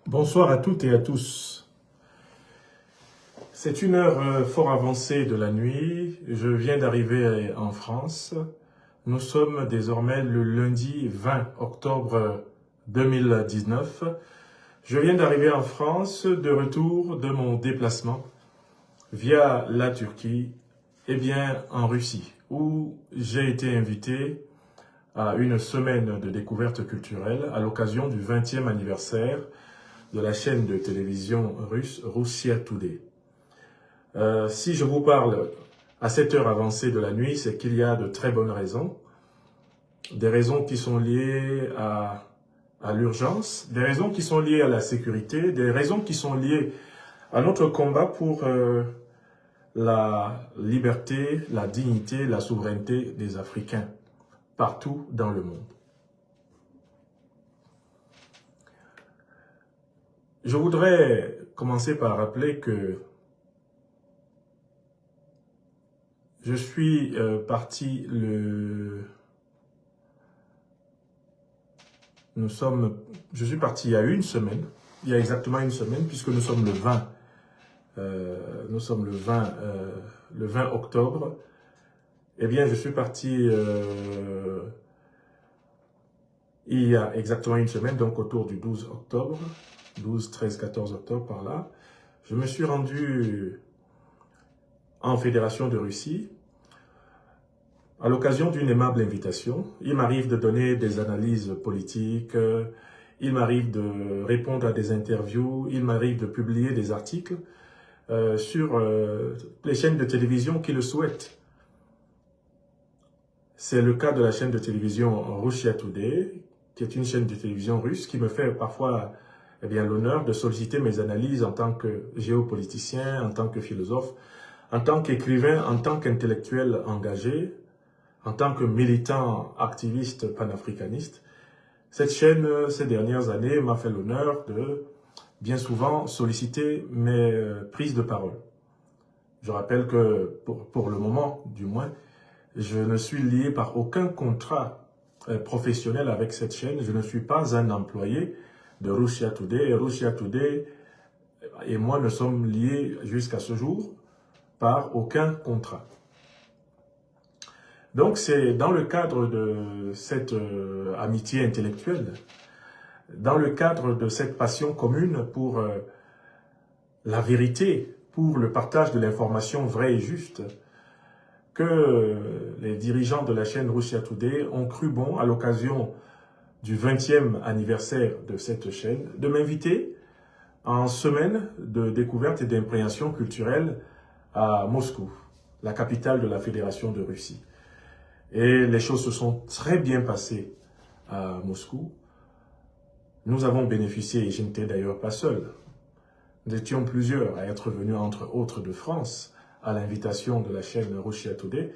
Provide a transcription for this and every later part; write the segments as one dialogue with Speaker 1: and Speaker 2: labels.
Speaker 1: Bonsoir à toutes et à tous. C'est une heure fort avancée de la nuit. Je viens d'arriver en France. Nous sommes désormais le lundi 20 octobre 2019. Je viens d'arriver en France de retour de mon déplacement via la Turquie et bien en Russie, où j'ai été invité à une semaine de découverte culturelle à l'occasion du 20e anniversaire de la chaîne de télévision russe Russia Today. Si je vous parle à cette heure avancée de la nuit, c'est qu'il y a de très bonnes raisons. Des raisons qui sont liées à l'urgence, des raisons qui sont liées à la sécurité, des raisons qui sont liées à notre combat pour la liberté, la dignité, la souveraineté des Africains partout dans le monde. Je voudrais commencer par rappeler que je suis parti je suis parti il y a une semaine, il y a exactement une semaine, puisque nous sommes le 20, le 20 octobre. Eh bien, je suis parti il y a exactement une semaine, donc autour du 12 octobre, 12, 13, 14 octobre par là. Je me suis rendu en Fédération de Russie à l'occasion d'une aimable invitation. Il m'arrive de donner des analyses politiques, il m'arrive de répondre à des interviews, il m'arrive de publier des articles sur les chaînes de télévision qui le souhaitent. C'est le cas de la chaîne de télévision Russia Today, qui est une chaîne de télévision russe qui me fait parfois l'honneur de solliciter mes analyses en tant que géopoliticien, en tant que philosophe, en tant qu'écrivain, en tant qu'intellectuel engagé, en tant que militant activiste panafricaniste. Cette chaîne, ces dernières années, m'a fait l'honneur de bien souvent solliciter mes prises de parole. Je rappelle que, pour le moment du moins, je ne suis lié par aucun contrat professionnel avec cette chaîne. Je ne suis pas un employé de Russia Today. Et Russia Today et moi ne sommes liés jusqu'à ce jour par aucun contrat. Donc c'est dans le cadre de cette amitié intellectuelle, dans le cadre de cette passion commune pour la vérité, pour le partage de l'information vraie et juste, que les dirigeants de la chaîne Russia Today ont cru bon, à l'occasion du 20e anniversaire de cette chaîne, de m'inviter en semaine de découverte et d'imprégnation culturelle à Moscou, la capitale de la Fédération de Russie. Et les choses se sont très bien passées à Moscou. Nous avons bénéficié, et je n'étais d'ailleurs pas seul, nous étions plusieurs à être venus, entre autres de France, à l'invitation de la chaîne Russia Today.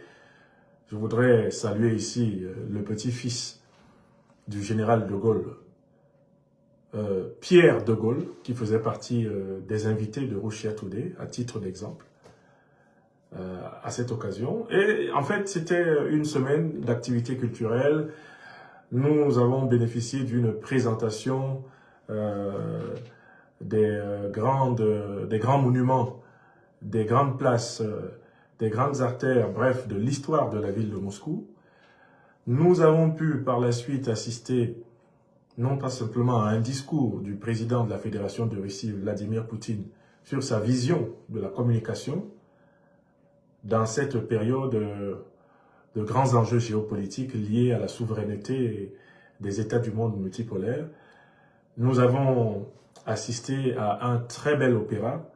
Speaker 1: Je voudrais saluer ici le petit-fils du général de Gaulle, Pierre de Gaulle, qui faisait partie des invités de Russia Today, à titre d'exemple, à cette occasion. Et en fait, c'était une semaine d'activité culturelle. Nous avons bénéficié d'une présentation des grands monuments, des grandes places, des grandes artères, bref, de l'histoire de la ville de Moscou. Nous avons pu par la suite assister non pas simplement à un discours du président de la Fédération de Russie, Vladimir Poutine, sur sa vision de la communication dans cette période de grands enjeux géopolitiques liés à la souveraineté des États du monde multipolaire. Nous avons assisté à un très bel opéra.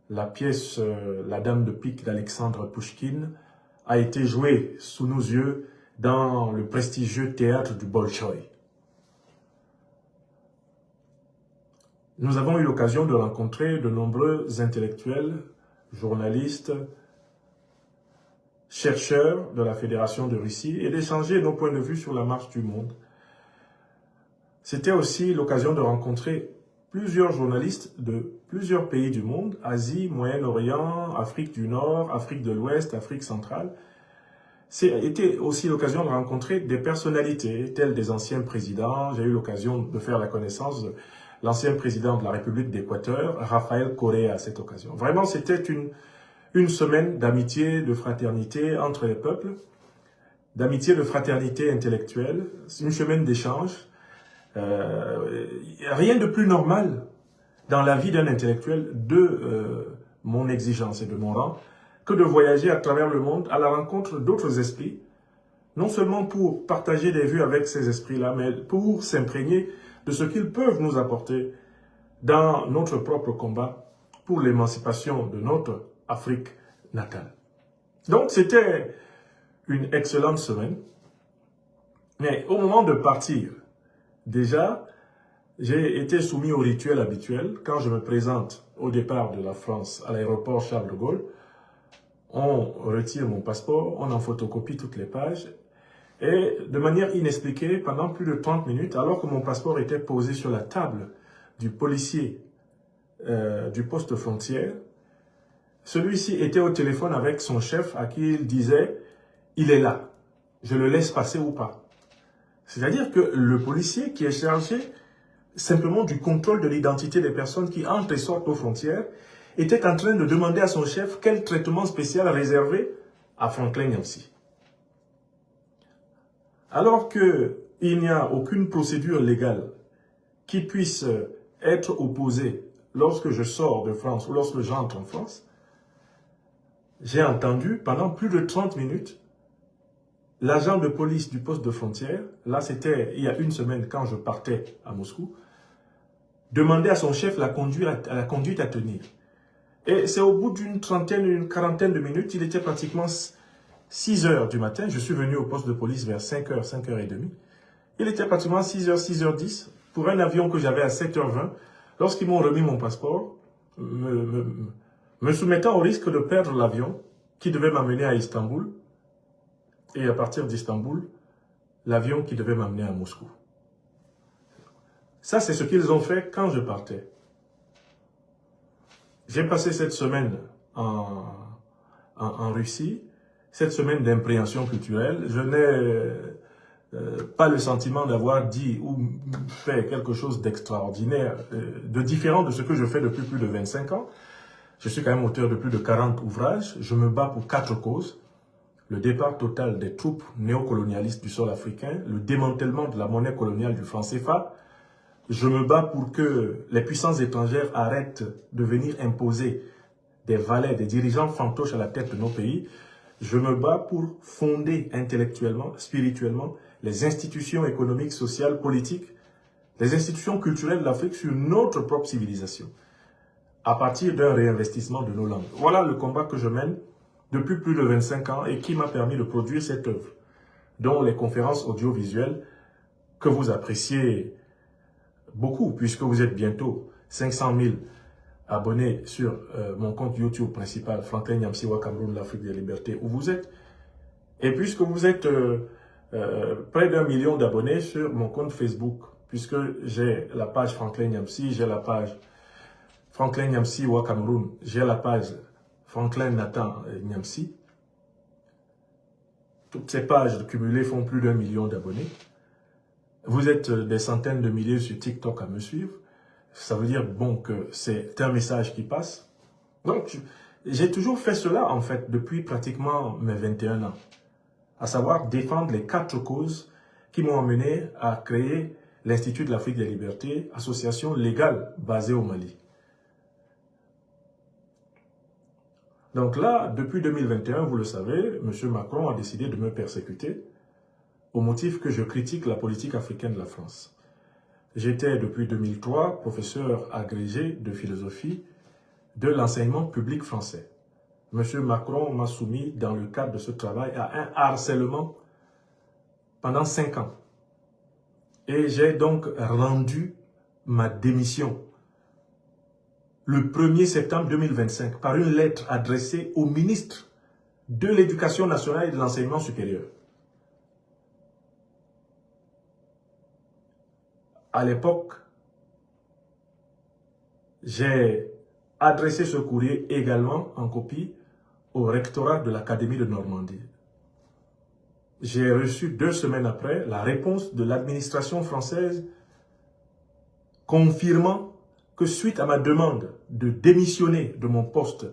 Speaker 1: La pièce La Dame de pique d'Alexandre Pouchkine a été jouée sous nos yeux dans le prestigieux théâtre du Bolchoï. Nous avons eu l'occasion de rencontrer de nombreux intellectuels, journalistes, chercheurs de la Fédération de Russie et d'échanger nos points de vue sur la marche du monde. C'était aussi l'occasion de rencontrer plusieurs journalistes de plusieurs pays du monde, Asie, Moyen-Orient, Afrique du Nord, Afrique de l'Ouest, Afrique centrale. C'était aussi l'occasion de rencontrer des personnalités, telles des anciens présidents. J'ai eu l'occasion de faire la connaissance l'ancien président de la République d'Équateur, Rafael Correa, à cette occasion. Vraiment, c'était une semaine d'amitié, de fraternité entre les peuples, d'amitié, de fraternité intellectuelle, une semaine d'échange. Rien de plus normal dans la vie d'un intellectuel de mon exigence et de mon rang que de voyager à travers le monde à la rencontre d'autres esprits, non seulement pour partager des vues avec ces esprits-là, mais pour s'imprégner de ce qu'ils peuvent nous apporter dans notre propre combat pour l'émancipation de notre Afrique natale. Donc, c'était une excellente semaine. Mais au moment de partir, déjà, j'ai été soumis au rituel habituel. Quand je me présente au départ de la France à l'aéroport Charles de Gaulle, on retire mon passeport, on en photocopie toutes les pages. Et de manière inexpliquée, pendant plus de 30 minutes, alors que mon passeport était posé sur la table du policier du poste frontière, celui-ci était au téléphone avec son chef à qui il disait « il est là, je le laisse passer ou pas ». C'est-à-dire que le policier qui est chargé simplement du contrôle de l'identité des personnes qui entrent et sortent aux frontières était en train de demander à son chef quel traitement spécial réservé à Franklin Nyamsi. Alors qu'il n'y a aucune procédure légale qui puisse être opposée lorsque je sors de France ou lorsque j'entre en France, j'ai entendu pendant plus de 30 minutes l'agent de police du poste de frontière, là c'était il y a une semaine quand je partais à Moscou, demander à son chef la conduite à tenir. Et c'est au bout d'une trentaine, une quarantaine de minutes, il était pratiquement 6 heures du matin, je suis venu au poste de police vers 5 heures, 5h30. Il était pratiquement 6 heures, 6h10 pour un avion que j'avais à 7h20. Lorsqu'ils m'ont remis mon passeport, me soumettant au risque de perdre l'avion qui devait m'amener à Istanbul. Et à partir d'Istanbul, l'avion qui devait m'amener à Moscou. Ça, c'est ce qu'ils ont fait quand je partais. J'ai passé cette semaine en Russie, cette semaine d'impréhension culturelle. Je n'ai pas le sentiment d'avoir dit ou fait quelque chose d'extraordinaire, de différent de ce que je fais depuis plus de 25 ans. Je suis quand même auteur de plus de 40 ouvrages. Je me bats pour 4 causes. Le départ total des troupes néocolonialistes du sol africain, le démantèlement de la monnaie coloniale du franc CFA. Je me bats pour que les puissances étrangères arrêtent de venir imposer des valets, des dirigeants fantoches à la tête de nos pays. Je me bats pour fonder intellectuellement, spirituellement, les institutions économiques, sociales, politiques, les institutions culturelles de l'Afrique sur notre propre civilisation, à partir d'un réinvestissement de nos langues. Voilà le combat que je mène depuis plus de 25 ans et qui m'a permis de produire cette œuvre, dont les conférences audiovisuelles que vous appréciez beaucoup, puisque vous êtes bientôt 500 000 abonnés sur mon compte YouTube principal, Franklin Nyamsi Wa Cameroun, l'Afrique des libertés, où vous êtes, et puisque vous êtes près d'1 million d'abonnés sur mon compte Facebook, puisque j'ai la page Franklin Nyamsi, j'ai la page Franklin Nyamsi Wa Cameroun, j'ai la page Franklin Nathan Nyamsi. Toutes ces pages cumulées font plus d'1 million d'abonnés. Vous êtes des centaines de milliers sur TikTok à me suivre. Ça veut dire bon que c'est un message qui passe. Donc, j'ai toujours fait cela, en fait, depuis pratiquement mes 21 ans. À savoir défendre les 4 causes qui m'ont amené à créer l'Institut de l'Afrique des libertés, association légale basée au Mali. Donc là, depuis 2021, vous le savez, M. Macron a décidé de me persécuter au motif que je critique la politique africaine de la France. J'étais depuis 2003 professeur agrégé de philosophie de l'enseignement public français. M. Macron m'a soumis dans le cadre de ce travail à un harcèlement pendant 5 ans. Et j'ai donc rendu ma démission le 1er septembre 2025 par une lettre adressée au ministre de l'Éducation nationale et de l'enseignement supérieur. À l'époque, j'ai adressé ce courrier également en copie au rectorat de l'Académie de Normandie. J'ai reçu 2 semaines après la réponse de l'administration française confirmant que suite à ma demande de démissionner de mon poste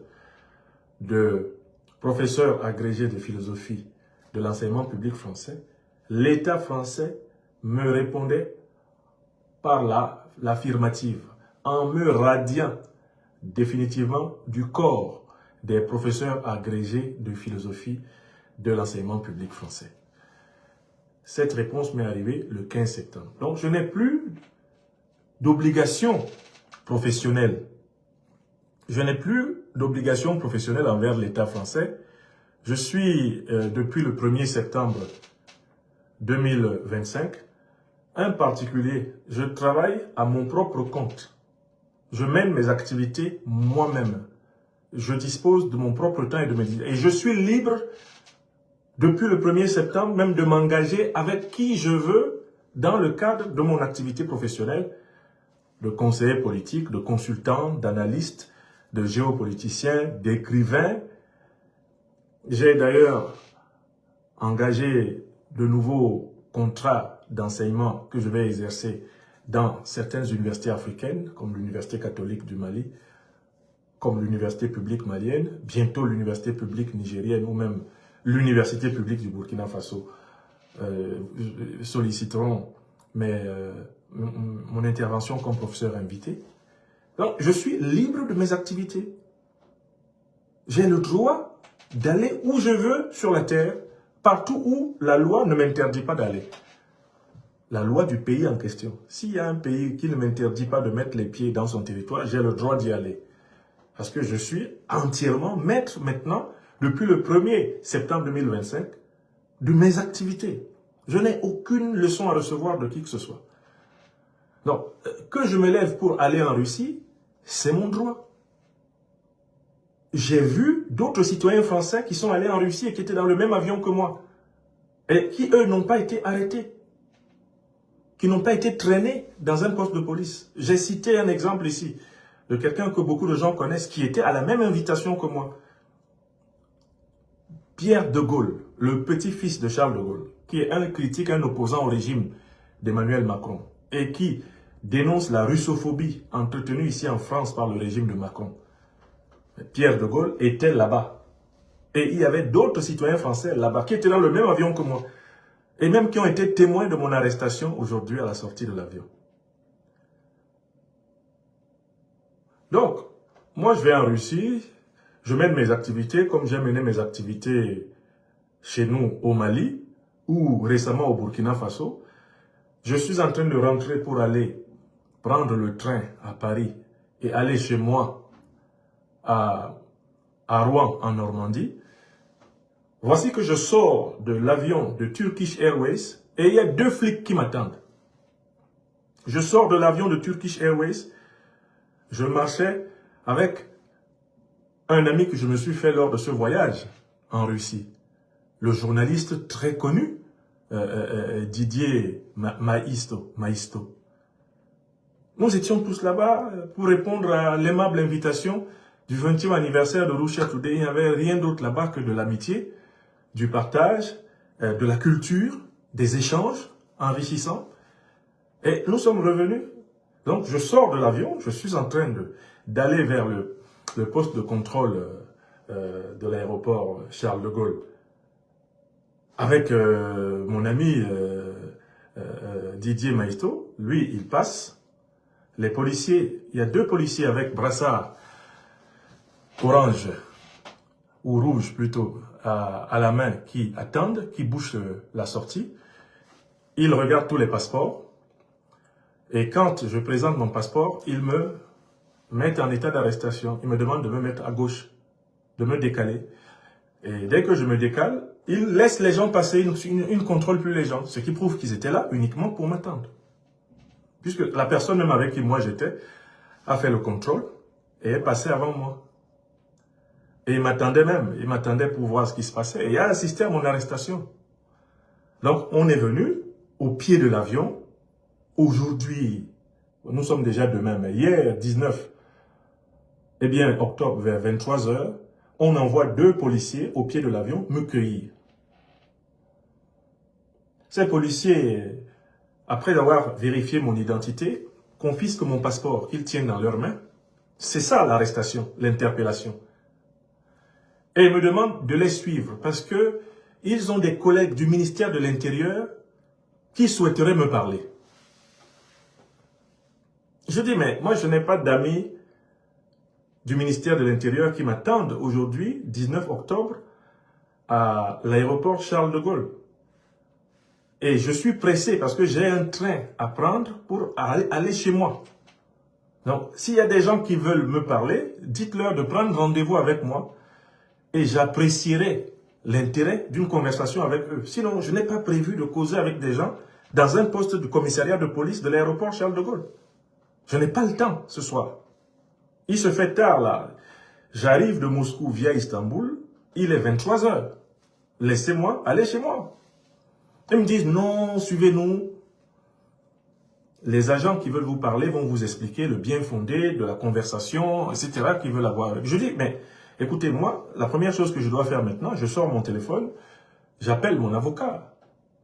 Speaker 1: de professeur agrégé de philosophie de l'enseignement public français, l'État français me répondait par l'affirmative, en me radiant définitivement du corps des professeurs agrégés de philosophie de l'enseignement public français. Cette réponse m'est arrivée le 15 septembre. Donc, je n'ai plus d'obligation professionnelle. Je n'ai plus d'obligation professionnelle envers l'État français. Je suis, depuis le 1er septembre 2025, un particulier. Je travaille à mon propre compte. Je mène mes activités moi-même. Je dispose de mon propre temps et de mes idées. Et je suis libre, depuis le 1er septembre, même de m'engager avec qui je veux dans le cadre de mon activité professionnelle, de conseiller politique, de consultant, d'analyste, de géopoliticien, d'écrivain. J'ai d'ailleurs engagé de nouveaux contrats d'enseignement que je vais exercer dans certaines universités africaines, comme l'Université catholique du Mali, comme l'Université publique malienne, bientôt l'Université publique nigérienne ou même l'Université publique du Burkina Faso solliciteront mon intervention comme professeur invité. Donc, je suis libre de mes activités. J'ai le droit d'aller où je veux sur la terre, partout où la loi ne m'interdit pas d'aller. La loi du pays en question. S'il y a un pays qui ne m'interdit pas de mettre les pieds dans son territoire, j'ai le droit d'y aller. Parce que je suis entièrement maître maintenant, depuis le 1er septembre 2025, de mes activités. Je n'ai aucune leçon à recevoir de qui que ce soit. Donc, que je me lève pour aller en Russie, c'est mon droit. J'ai vu d'autres citoyens français qui sont allés en Russie et qui étaient dans le même avion que moi. Et qui, eux, n'ont pas été arrêtés. Qui n'ont pas été traînés dans un poste de police. J'ai cité un exemple ici de quelqu'un que beaucoup de gens connaissent qui était à la même invitation que moi. Pierre de Gaulle, le petit-fils de Charles de Gaulle, qui est un critique, un opposant au régime d'Emmanuel Macron et qui dénonce la russophobie entretenue ici en France par le régime de Macron. Pierre de Gaulle était là-bas. Et il y avait d'autres citoyens français là-bas qui étaient dans le même avion que moi. Et même qui ont été témoins de mon arrestation aujourd'hui à la sortie de l'avion. Donc, moi je vais en Russie, je mène mes activités comme j'ai mené mes activités chez nous au Mali ou récemment au Burkina Faso. Je suis en train de rentrer pour aller prendre le train à Paris et aller chez moi à Rouen en Normandie. Voici que je sors de l'avion de Turkish Airways et il y a 2 flics qui m'attendent. Je sors de l'avion de Turkish Airways, je marchais avec un ami que je me suis fait lors de ce voyage en Russie. Le journaliste très connu, Didier Maisto. Nous étions tous là-bas pour répondre à l'aimable invitation du 20e anniversaire de Russia Today. Il n'y avait rien d'autre là-bas que de l'amitié, du partage, de la culture, des échanges enrichissants. Et nous sommes revenus. Donc je sors de l'avion, je suis en train d'aller vers le poste de contrôle de l'aéroport Charles de Gaulle. Avec mon ami Didier Maisto, lui il passe. Les policiers, il y a 2 policiers avec brassard orange ou rouge plutôt à la main qui attendent, qui bouchent la sortie. Ils regardent tous les passeports et quand je présente mon passeport, ils me mettent en état d'arrestation. Ils me demandent de me mettre à gauche, de me décaler. Et dès que je me décale, ils laissent les gens passer, ils ne contrôlent plus les gens, ce qui prouve qu'ils étaient là uniquement pour m'attendre. Puisque la personne même avec qui moi j'étais a fait le contrôle et est passée avant moi. Et il m'attendait pour voir ce qui se passait et a assisté à mon arrestation. Donc on est venu au pied de l'avion. Aujourd'hui, nous sommes déjà demain, mais hier, 19 octobre, vers 23 h, on envoie 2 policiers au pied de l'avion me cueillir. Ces policiers, après avoir vérifié mon identité, confisquent mon passeport qu'ils tiennent dans leurs mains. C'est ça l'arrestation, l'interpellation. Et ils me demandent de les suivre parce que ils ont des collègues du ministère de l'Intérieur qui souhaiteraient me parler. Je dis, mais moi je n'ai pas d'amis du ministère de l'Intérieur qui m'attendent aujourd'hui, 19 octobre, à l'aéroport Charles de Gaulle. Et je suis pressé parce que j'ai un train à prendre pour aller chez moi. Donc, s'il y a des gens qui veulent me parler, dites-leur de prendre rendez-vous avec moi et j'apprécierai l'intérêt d'une conversation avec eux. Sinon, je n'ai pas prévu de causer avec des gens dans un poste du commissariat de police de l'aéroport Charles de Gaulle. Je n'ai pas le temps ce soir. Il se fait tard là. J'arrive de Moscou via Istanbul, il est 23 h. Laissez-moi aller chez moi. Ils me disent, non, suivez-nous. Les agents qui veulent vous parler vont vous expliquer le bien fondé de la conversation, etc. qu'ils veulent avoir. Je dis, mais écoutez, moi, la première chose que je dois faire maintenant, je sors mon téléphone, j'appelle mon avocat,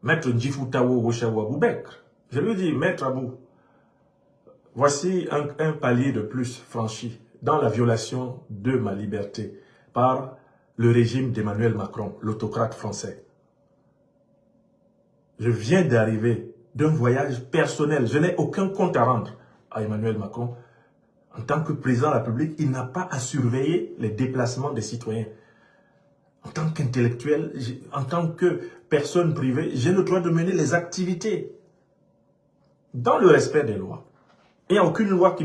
Speaker 1: Maître Ndjifutawo Roshawa Aboubekr. Je lui dis, Maître Abou, voici un palier de plus franchi dans la violation de ma liberté par le régime d'Emmanuel Macron, l'autocrate français. Je viens d'arriver d'un voyage personnel. Je n'ai aucun compte à rendre à Emmanuel Macron. En tant que président de la République, il n'a pas à surveiller les déplacements des citoyens. En tant qu'intellectuel, en tant que personne privée, j'ai le droit de mener les activités dans le respect des lois. Il n'y a aucune loi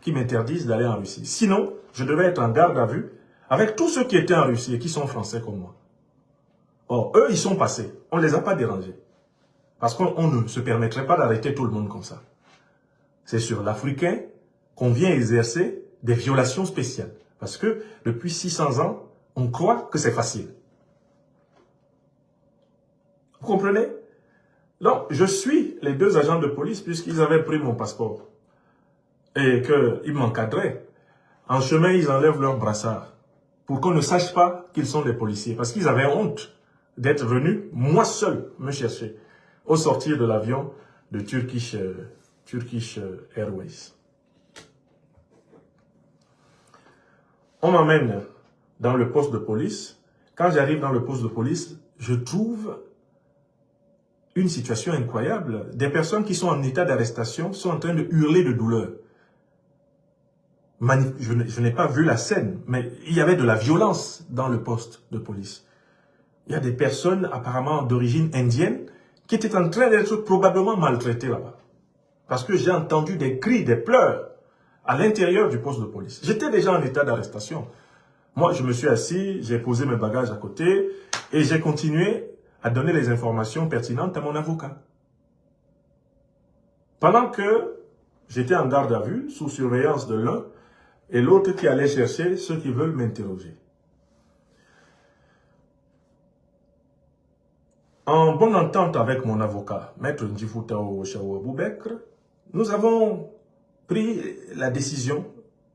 Speaker 1: qui m'interdise d'aller en Russie. Sinon, je devais être en garde à vue avec tous ceux qui étaient en Russie et qui sont français comme moi. Or, eux, ils sont passés. On ne les a pas dérangés. Parce qu'on ne se permettrait pas d'arrêter tout le monde comme ça. C'est sur l'Africain qu'on vient exercer des violations spéciales. Parce que depuis 600 ans, on croit que c'est facile. Vous comprenez? Donc, je suis les deux agents de police puisqu'ils avaient pris mon passeport. Et qu'ils m'encadraient. En chemin, ils enlèvent leur brassard pour qu'on ne sache pas qu'ils sont des policiers. Parce qu'ils avaient honte d'être venus, moi seul, me chercher au sortir de l'avion de Turkish Airways. On m'amène dans le poste de police. Quand j'arrive dans le poste de police, je trouve une situation incroyable. Des personnes qui sont en état d'arrestation sont en train de hurler de douleur. Je n'ai pas vu la scène, mais il y avait de la violence dans le poste de police. Il y a des personnes apparemment d'origine indienne qui étaient en train d'être probablement maltraitées là-bas. Parce que j'ai entendu des cris, des pleurs à l'intérieur du poste de police. J'étais déjà en état d'arrestation. Moi, je me suis assis, j'ai posé mes bagages à côté et j'ai continué à donner les informations pertinentes à mon avocat. Pendant que j'étais en garde à vue, sous surveillance de l'un, et l'autre qui allait chercher ceux qui veulent m'interroger. En bonne entente avec mon avocat, Maître Ndjifutawo Roshawa Aboubekr, nous avons pris la décision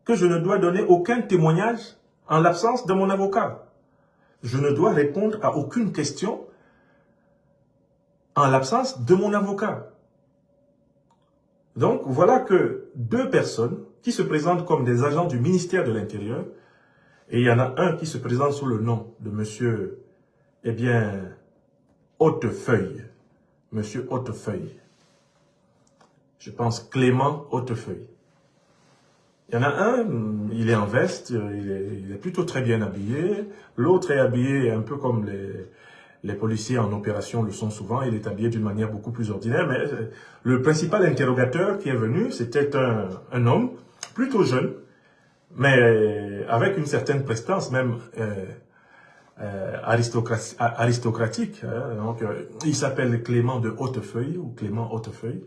Speaker 1: que je ne dois donner aucun témoignage en l'absence de mon avocat. Je ne dois répondre à aucune question en l'absence de mon avocat. Donc, voilà que deux personnes qui se présentent comme des agents du ministère de l'Intérieur, et il y en a un qui se présente sous le nom de monsieur, eh bien, Hautefeuille. Monsieur Hautefeuille. Je pense Clément Hautefeuille. Il y en a un, il est en veste, il est plutôt très bien habillé. L'autre est habillé un peu comme les policiers en opération le sont souvent. Il est habillé d'une manière beaucoup plus ordinaire. Mais le principal interrogateur qui est venu, c'était un homme plutôt jeune, mais avec une certaine prestance, même aristocratique. Hein. Donc, il s'appelle Clément de Hautefeuille, ou Clément Hautefeuille.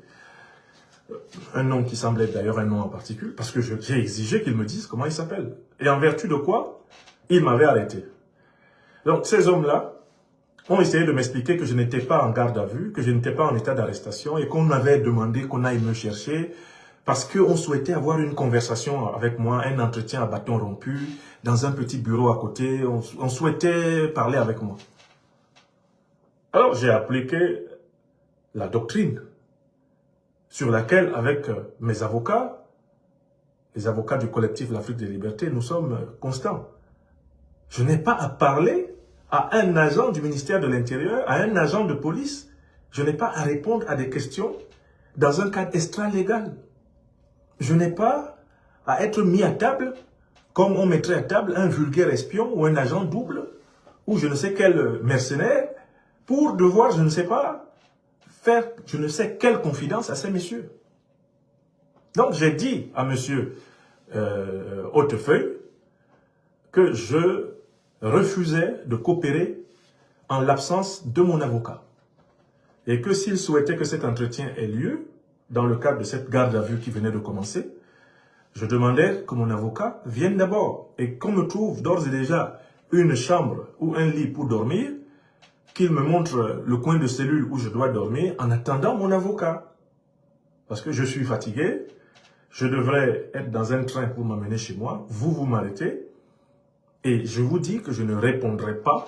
Speaker 1: Un nom qui semble être d'ailleurs un nom en particulier, parce que j'ai exigé qu'il me dise comment il s'appelle. Et en vertu de quoi il m'avait arrêté. Donc, ces hommes-là ont essayé de m'expliquer que je n'étais pas en garde à vue, que je n'étais pas en état d'arrestation, et qu'on m'avait demandé qu'on aille me chercher, parce qu'on souhaitait avoir une conversation avec moi, un entretien à bâton rompu, dans un petit bureau à côté. On souhaitait parler avec moi. Alors, j'ai appliqué la doctrine. sur laquelle, avec mes avocats, les avocats du collectif L'Afrique des Libertés, nous sommes constants. Je n'ai pas à parler à un agent du ministère de l'Intérieur, à un agent de police. Je n'ai pas à répondre à des questions dans un cadre extra-légal. Je n'ai pas à être mis à table comme on mettrait à table un vulgaire espion ou un agent double ou je ne sais quel mercenaire pour devoir, je ne sais pas, faire je ne sais quelle confidence à ces messieurs. Donc j'ai dit à monsieur Hautefeuille que je refusais de coopérer en l'absence de mon avocat. Et que s'il souhaitait que cet entretien ait lieu, dans le cadre de cette garde à vue qui venait de commencer, je demandais que mon avocat vienne d'abord et qu'on me trouve d'ores et déjà une chambre ou un lit pour dormir, qu'il me montre le coin de cellule où je dois dormir en attendant mon avocat. Parce que je suis fatigué, je devrais être dans un train pour m'amener chez moi, vous m'arrêtez, et je vous dis que je ne répondrai pas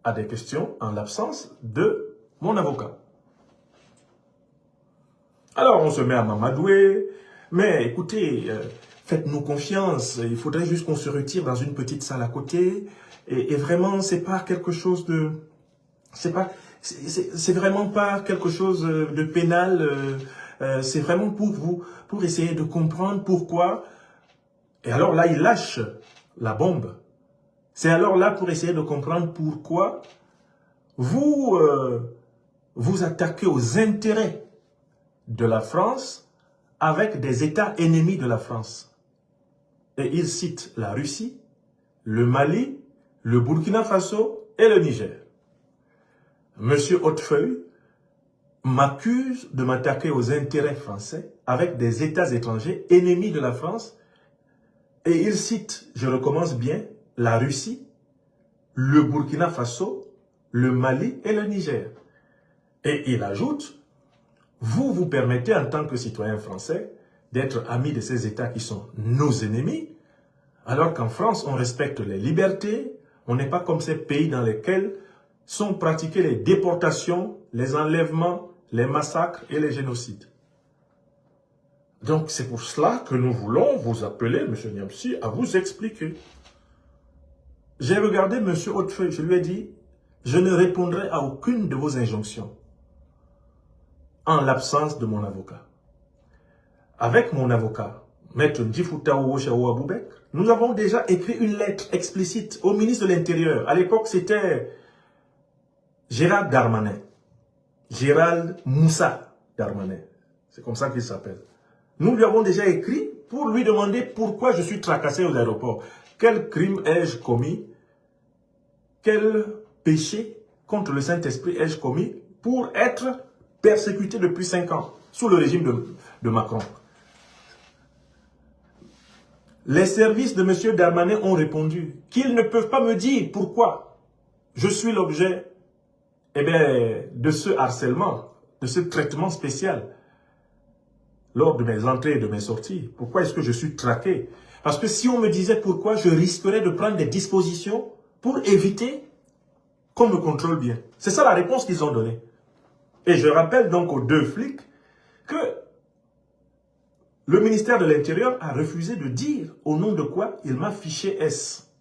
Speaker 1: à des questions en l'absence de mon avocat. Alors on se met à m'amadouer, mais écoutez, faites-nous confiance, il faudrait juste qu'on se retire dans une petite salle à côté, et vraiment c'est pas quelque chose de... C'est vraiment pas quelque chose de pénal, c'est vraiment pour vous, pour essayer de comprendre pourquoi. Et alors là, il lâche la bombe. C'est alors là pour essayer de comprendre pourquoi vous vous attaquez aux intérêts de la France avec des États ennemis de la France. Et il cite la Russie, le Mali, le Burkina Faso et le Niger. Monsieur Hautefeuille m'accuse de m'attaquer aux intérêts français avec des États étrangers ennemis de la France. Et il cite, je recommence bien, la Russie, le Burkina Faso, le Mali et le Niger. Et il ajoute, vous vous permettez en tant que citoyen français d'être ami de ces États qui sont nos ennemis, alors qu'en France, on respecte les libertés, on n'est pas comme ces pays dans lesquels sont pratiquées les déportations, les enlèvements, les massacres et les génocides. Donc c'est pour cela que nous voulons vous appeler, M. Niamsi, à vous expliquer. J'ai regardé M. Hautefeuille, je lui ai dit, je ne répondrai à aucune de vos injonctions en l'absence de mon avocat. Avec mon avocat, Maître Ndjifouta Ouoshaou Aboubek, nous avons déjà écrit une lettre explicite au ministre de l'Intérieur. À l'époque, c'était Gérald Darmanin. Gérald Moussa Darmanin. C'est comme ça qu'il s'appelle. Nous lui avons déjà écrit pour lui demander pourquoi je suis tracassé aux aéroports. Quel crime ai-je commis? Quel péché contre le Saint-Esprit ai-je commis pour être persécuté depuis 5 ans sous le régime de Macron? Les services de M. Darmanin ont répondu qu'ils ne peuvent pas me dire pourquoi je suis l'objet de ce harcèlement, de ce traitement spécial lors de mes entrées et de mes sorties. Pourquoi est-ce que je suis traqué? Parce que si on me disait pourquoi, je risquerais de prendre des dispositions pour éviter qu'on me contrôle bien. C'est ça la réponse qu'ils ont donnée. Et je rappelle donc aux 2 flics que le ministère de l'Intérieur a refusé de dire au nom de quoi il m'a fiché S.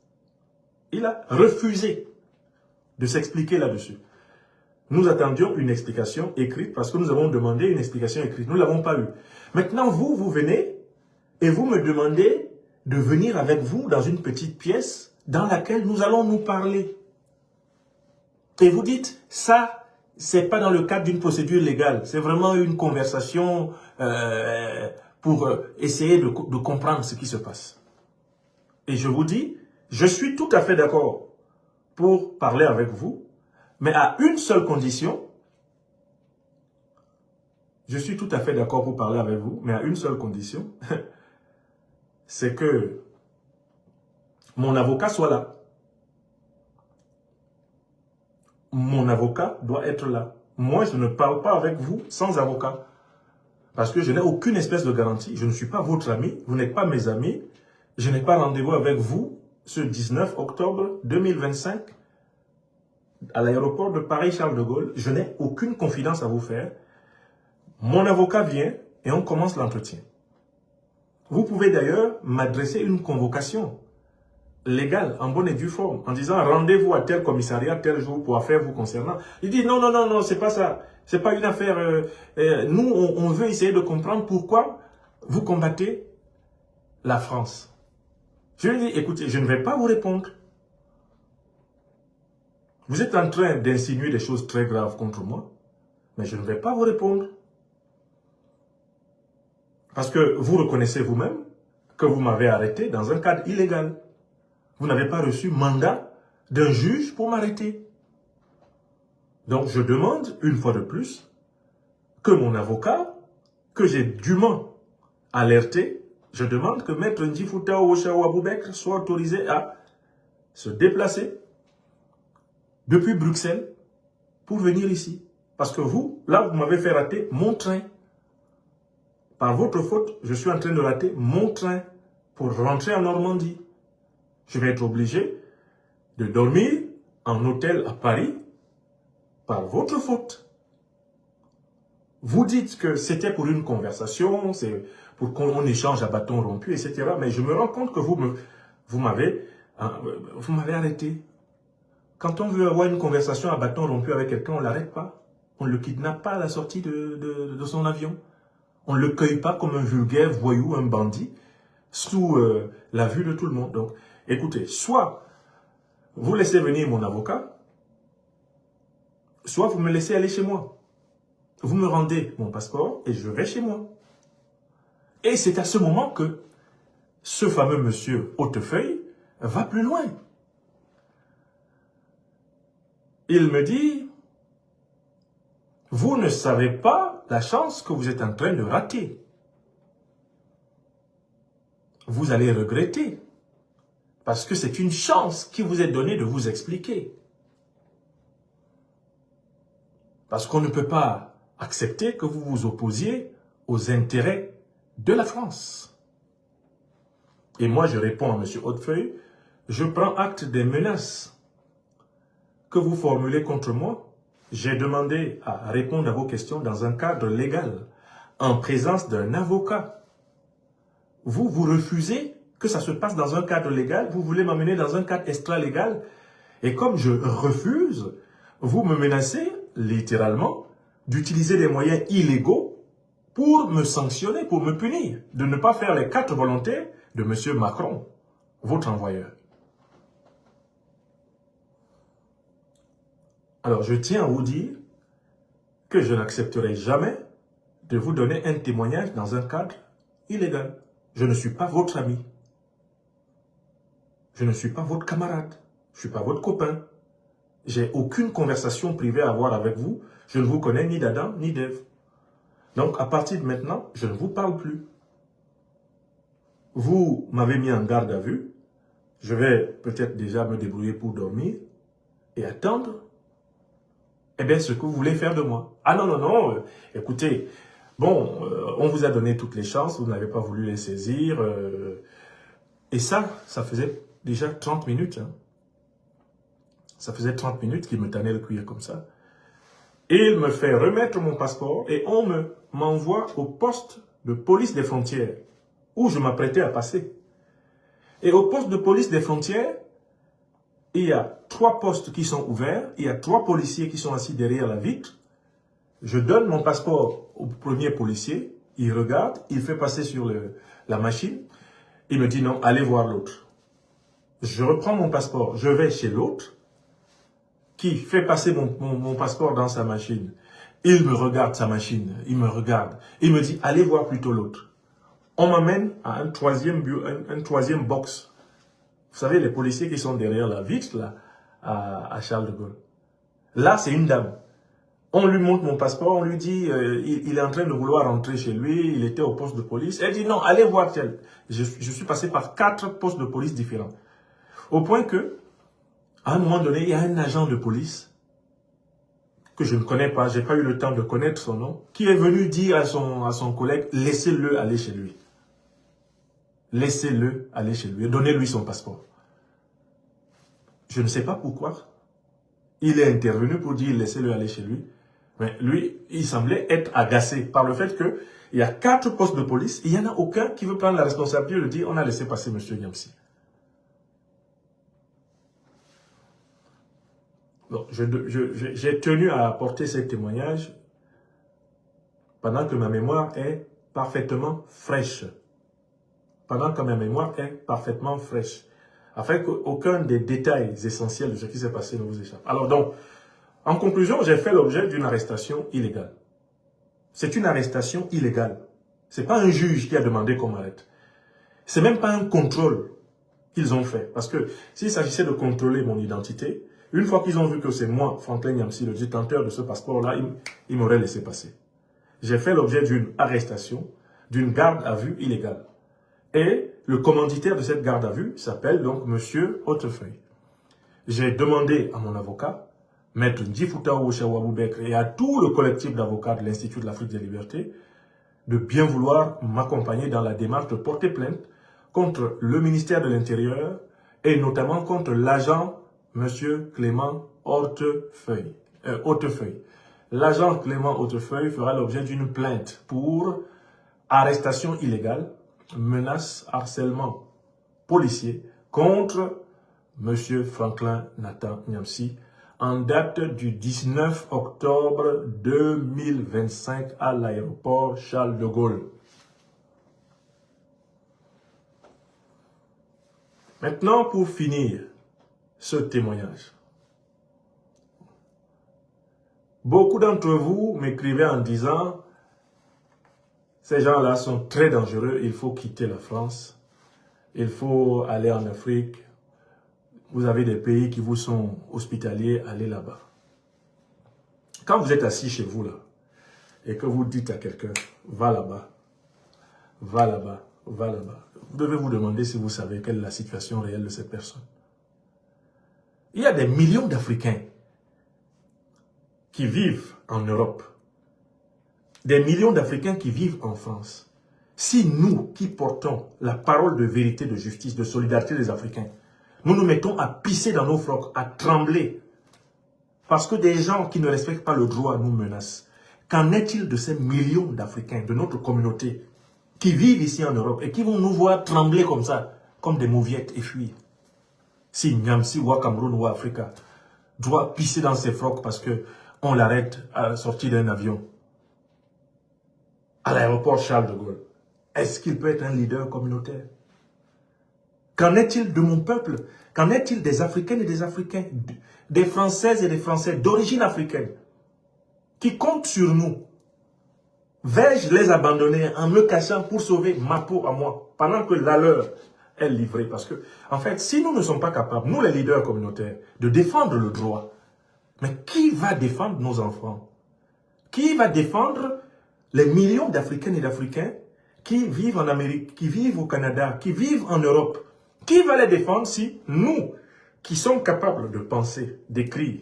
Speaker 1: Il a refusé de s'expliquer là-dessus. Nous attendions une explication écrite parce que nous avons demandé une explication écrite. Nous ne l'avons pas eue. Maintenant, vous venez et vous me demandez de venir avec vous dans une petite pièce dans laquelle nous allons nous parler. Et vous dites, ça, c'est pas dans le cadre d'une procédure légale. C'est vraiment une conversation pour essayer de comprendre ce qui se passe. Et je vous dis, je suis tout à fait d'accord pour parler avec vous, mais à une seule condition. Je suis tout à fait d'accord pour parler avec vous, mais à une seule condition. C'est que mon avocat soit là. Mon avocat doit être là. Moi, je ne parle pas avec vous sans avocat. Parce que je n'ai aucune espèce de garantie. Je ne suis pas votre ami. Vous n'êtes pas mes amis. Je n'ai pas rendez-vous avec vous ce 19 octobre 2025 à l'aéroport de Paris-Charles de Gaulle. Je n'ai aucune confidence à vous faire. Mon avocat vient et on commence l'entretien. Vous pouvez d'ailleurs m'adresser une convocation légale, en bonne et due forme, en disant rendez-vous à tel commissariat, tel jour pour affaire vous concernant. Il dit non, non, non, non, c'est pas ça. C'est pas une affaire. Nous, on veut essayer de comprendre pourquoi vous combattez la France. Je lui dis, écoutez, je ne vais pas vous répondre. Vous êtes en train d'insinuer des choses très graves contre moi, mais je ne vais pas vous répondre. Parce que vous reconnaissez vous-même que vous m'avez arrêté dans un cadre illégal. Vous n'avez pas reçu mandat d'un juge pour m'arrêter. Donc je demande, une fois de plus, que mon avocat, que j'ai dûment alerté, je demande que Maître Ndjifouta Oshao Aboubekr soit autorisé à se déplacer depuis Bruxelles pour venir ici. Parce que vous, là, vous m'avez fait rater mon train. Par votre faute, je suis en train de rater mon train pour rentrer en Normandie. Je vais être obligé de dormir en hôtel à Paris par votre faute. Vous dites que c'était pour une conversation, c'est pour qu'on échange à bâton rompu, etc. Mais je me rends compte que vous m'avez arrêté. Quand on veut avoir une conversation à bâton rompu avec quelqu'un, on ne l'arrête pas. On ne le kidnappe pas à la sortie de son avion. On ne le cueille pas comme un vulgaire voyou, un bandit, sous la vue de tout le monde. Donc, écoutez, soit vous laissez venir mon avocat, soit vous me laissez aller chez moi. Vous me rendez mon passeport et je vais chez moi. Et c'est à ce moment que ce fameux monsieur Hautefeuille va plus loin. Il me dit, vous ne savez pas la chance que vous êtes en train de rater. Vous allez regretter. Parce que c'est une chance qui vous est donnée de vous expliquer. Parce qu'on ne peut pas accepter que vous vous opposiez aux intérêts de la France. Et moi, je réponds à M. Hautefeuille, je prends acte des menaces que vous formulez contre moi. J'ai demandé à répondre à vos questions dans un cadre légal, en présence d'un avocat. Vous refusez que ça se passe dans un cadre légal, vous voulez m'amener dans un cadre extra-légal. Et comme je refuse, vous me menacez, littéralement, d'utiliser des moyens illégaux pour me sanctionner, pour me punir, de ne pas faire les 4 volontés de M. Macron, votre envoyeur. Alors, je tiens à vous dire que je n'accepterai jamais de vous donner un témoignage dans un cadre illégal. Je ne suis pas votre ami. Je ne suis pas votre camarade. Je ne suis pas votre copain. J'ai aucune conversation privée à avoir avec vous. Je ne vous connais ni d'Adam ni d'Ève. Donc, à partir de maintenant, je ne vous parle plus. Vous m'avez mis en garde à vue. Je vais peut-être déjà me débrouiller pour dormir et attendre ce que vous voulez faire de moi. Ah non, non, non, écoutez, bon, on vous a donné toutes les chances, vous n'avez pas voulu les saisir. Et ça faisait déjà 30 minutes. Hein. Ça faisait 30 minutes qu'il me tannait le cuir comme ça. Et il me fait remettre mon passeport et on m'envoie au poste de police des frontières où je m'apprêtais à passer. Et au poste de police des frontières, il y a 3 postes qui sont ouverts, il y a 3 policiers qui sont assis derrière la vitre. Je donne mon passeport au premier policier, il regarde, il fait passer sur la machine, il me dit non, allez voir l'autre. Je reprends mon passeport, je vais chez l'autre, qui fait passer mon passeport dans sa machine. Il me regarde sa machine, il me regarde, il me dit allez voir plutôt l'autre. On m'amène à un troisième box. Vous savez, les policiers qui sont derrière la vitre, là, à Charles de Gaulle. Là, c'est une dame. On lui montre mon passeport, on lui dit, il est en train de vouloir rentrer chez lui, il était au poste de police. Elle dit, non, allez voir tel. Je suis passé par 4 postes de police différents. Au point que, à un moment donné, il y a un agent de police que je ne connais pas, je n'ai pas eu le temps de connaître son nom, qui est venu dire à son collègue, laissez-le aller chez lui. Laissez-le aller chez lui, donnez-lui son passeport. Je ne sais pas pourquoi. Il est intervenu pour dire laissez-le aller chez lui. Mais lui, il semblait être agacé par le fait qu'il y a 4 postes de police, et il n'y en a aucun qui veut prendre la responsabilité de dire on a laissé passer M. Niamsi. J'ai tenu à apporter ce témoignage pendant que ma mémoire est parfaitement fraîche. Pendant que ma mémoire est parfaitement fraîche. Afin qu'aucun des détails essentiels de ce qui s'est passé ne vous échappe. Alors donc, en conclusion, j'ai fait l'objet d'une arrestation illégale. C'est une arrestation illégale. Ce n'est pas un juge qui a demandé qu'on m'arrête. Ce n'est même pas un contrôle qu'ils ont fait. Parce que s'il s'agissait de contrôler mon identité, une fois qu'ils ont vu que c'est moi, Franklin Niamsi, le détenteur de ce passeport-là, ils m'auraient laissé passer. J'ai fait l'objet d'une arrestation, d'une garde à vue illégale. Et le commanditaire de cette garde à vue s'appelle donc M. Hautefeuille. J'ai demandé à mon avocat, Maître Ndjifouta Ouchawabou-Bekr, et à tout le collectif d'avocats de l'Institut de l'Afrique des Libertés, de bien vouloir m'accompagner dans la démarche de porter plainte contre le ministère de l'Intérieur et notamment contre l'agent M. Clément Hautefeuille. L'agent Clément Hautefeuille fera l'objet d'une plainte pour arrestation illégale, menace, harcèlement policier contre M. Franklin Nathan Niamsi en date du 19 octobre 2025 à l'aéroport Charles de Gaulle. Maintenant, pour finir ce témoignage, beaucoup d'entre vous m'écrivaient en disant « Ces gens-là sont très dangereux, il faut quitter la France, il faut aller en Afrique, vous avez des pays qui vous sont hospitaliers, allez là-bas. » Quand vous êtes assis chez vous là, et que vous dites à quelqu'un « Va là-bas, va là-bas, va là-bas », vous devez vous demander si vous savez quelle est la situation réelle de cette personne. Il y a des millions d'Africains qui vivent en Europe, des millions d'Africains qui vivent en France. Si nous, qui portons la parole de vérité, de justice, de solidarité des Africains, nous nous mettons à pisser dans nos frocs, à trembler, parce que des gens qui ne respectent pas le droit nous menacent, qu'en est-il de ces millions d'Africains, de notre communauté, qui vivent ici en Europe et qui vont nous voir trembler comme ça, comme des mauviettes et fuir? Si Niamsi ou à Cameroun ou à Africa doit pisser dans ses frocs parce qu'on l'arrête à la sortie d'un avion à l'aéroport Charles de Gaulle, est-ce qu'il peut être un leader communautaire? Qu'en est-il de mon peuple? Qu'en est-il des Africaines et des Africains, des Françaises et des Français d'origine africaine qui comptent sur nous? Vais-je les abandonner en me cachant pour sauver ma peau à moi pendant que la leur est livrée? Parce que, en fait, si nous ne sommes pas capables, nous les leaders communautaires, de défendre le droit, mais qui va défendre nos enfants? Qui va défendre les millions d'Africaines et d'Africains qui vivent en Amérique, qui vivent au Canada, qui vivent en Europe? Qui va les défendre si nous, qui sommes capables de penser, d'écrire,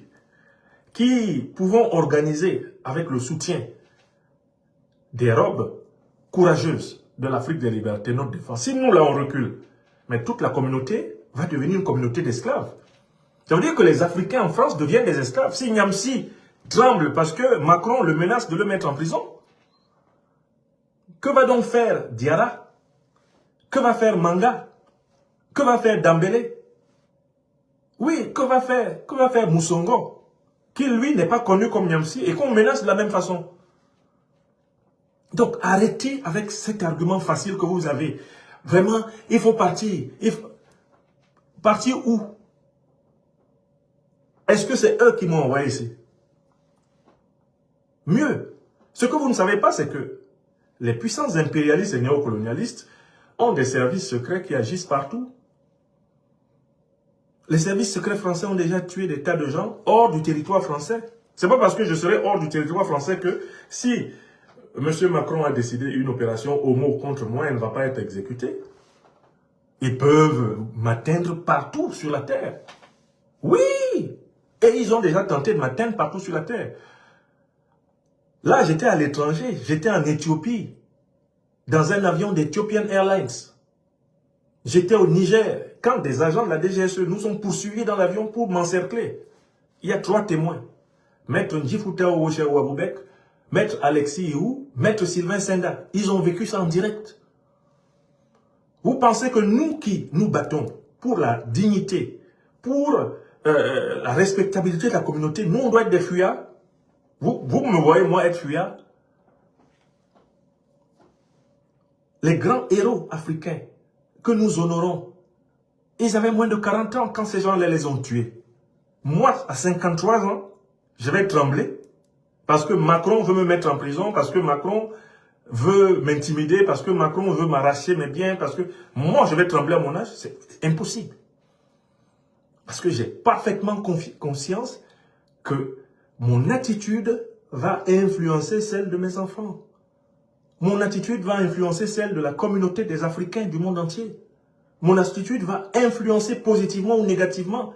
Speaker 1: qui pouvons organiser avec le soutien des robes courageuses de l'Afrique des libertés, notre défense, si nous là on recule, mais toute la communauté va devenir une communauté d'esclaves. Ça veut dire que les Africains en France deviennent des esclaves. Si Niamsi tremble parce que Macron le menace de le mettre en prison, que va donc faire Diarra? Que va faire Manga? Que va faire Dambélé? Oui, que va faire Moussongo, qui lui n'est pas connu comme Niamsi et qu'on menace de la même façon? Donc arrêtez avec cet argument facile que vous avez. Vraiment, il faut partir. Partir où? Est-ce que c'est eux qui m'ont envoyé ici? Mieux, ce que vous ne savez pas, c'est que les puissances impérialistes et néocolonialistes ont des services secrets qui agissent partout. Les services secrets français ont déjà tué des tas de gens hors du territoire français. C'est pas parce que je serai hors du territoire français que si M. Macron a décidé une opération homo contre moi, elle ne va pas être exécutée. Ils peuvent m'atteindre partout sur la terre. Oui! Et ils ont déjà tenté de m'atteindre partout sur la terre. Là, j'étais à l'étranger, j'étais en Éthiopie, dans un avion d'Ethiopian Airlines. J'étais au Niger, quand des agents de la DGSE nous ont poursuivis dans l'avion pour m'encercler. Il y a 3 témoins. Maître Ndjifouta Ouaboubek, Maître Alexis Iou, Maître Sylvain Senda. Ils ont vécu ça en direct. Vous pensez que nous qui nous battons pour la dignité, pour la respectabilité de la communauté, nous on doit être des fuyards? Vous me voyez moi être fuyard? Les grands héros africains que nous honorons, ils avaient moins de 40 ans quand ces gens-là les ont tués. Moi, à 53 ans, je vais trembler parce que Macron veut me mettre en prison, parce que Macron veut m'intimider, parce que Macron veut m'arracher mes biens, parce que moi, je vais trembler à mon âge. C'est impossible. Parce que j'ai parfaitement conscience que mon attitude va influencer celle de mes enfants. Mon attitude va influencer celle de la communauté des Africains du monde entier. Mon attitude va influencer positivement ou négativement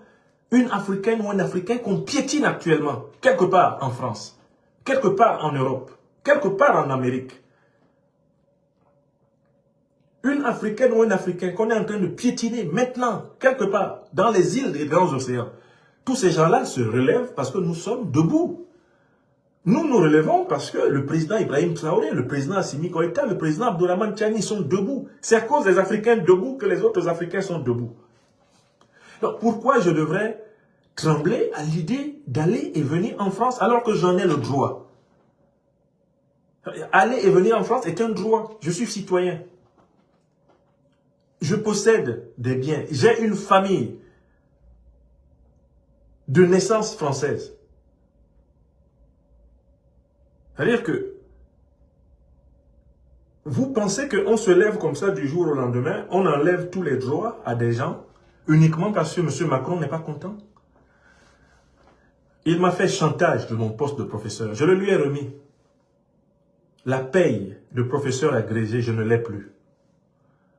Speaker 1: une Africaine ou un Africain qu'on piétine actuellement, quelque part en France, quelque part en Europe, quelque part en Amérique. Une Africaine ou un Africain qu'on est en train de piétiner maintenant, quelque part, dans les îles des grands océans. Tous ces gens-là se relèvent parce que nous sommes debout. Nous nous relevons parce que le président Ibrahim Traoré, le président Assimi Goïta, le président Abdourahmane Tiani sont debout. C'est à cause des Africains debout que les autres Africains sont debout. Donc pourquoi je devrais trembler à l'idée d'aller et venir en France alors que j'en ai le droit? Aller et venir en France est un droit. Je suis citoyen. Je possède des biens. J'ai une famille de naissance française. C'est-à-dire que vous pensez qu'on se lève comme ça du jour au lendemain, on enlève tous les droits à des gens uniquement parce que M. Macron n'est pas content? Il m'a fait chantage de mon poste de professeur. Je le lui ai remis. La paye de professeur agrégé, je ne l'ai plus.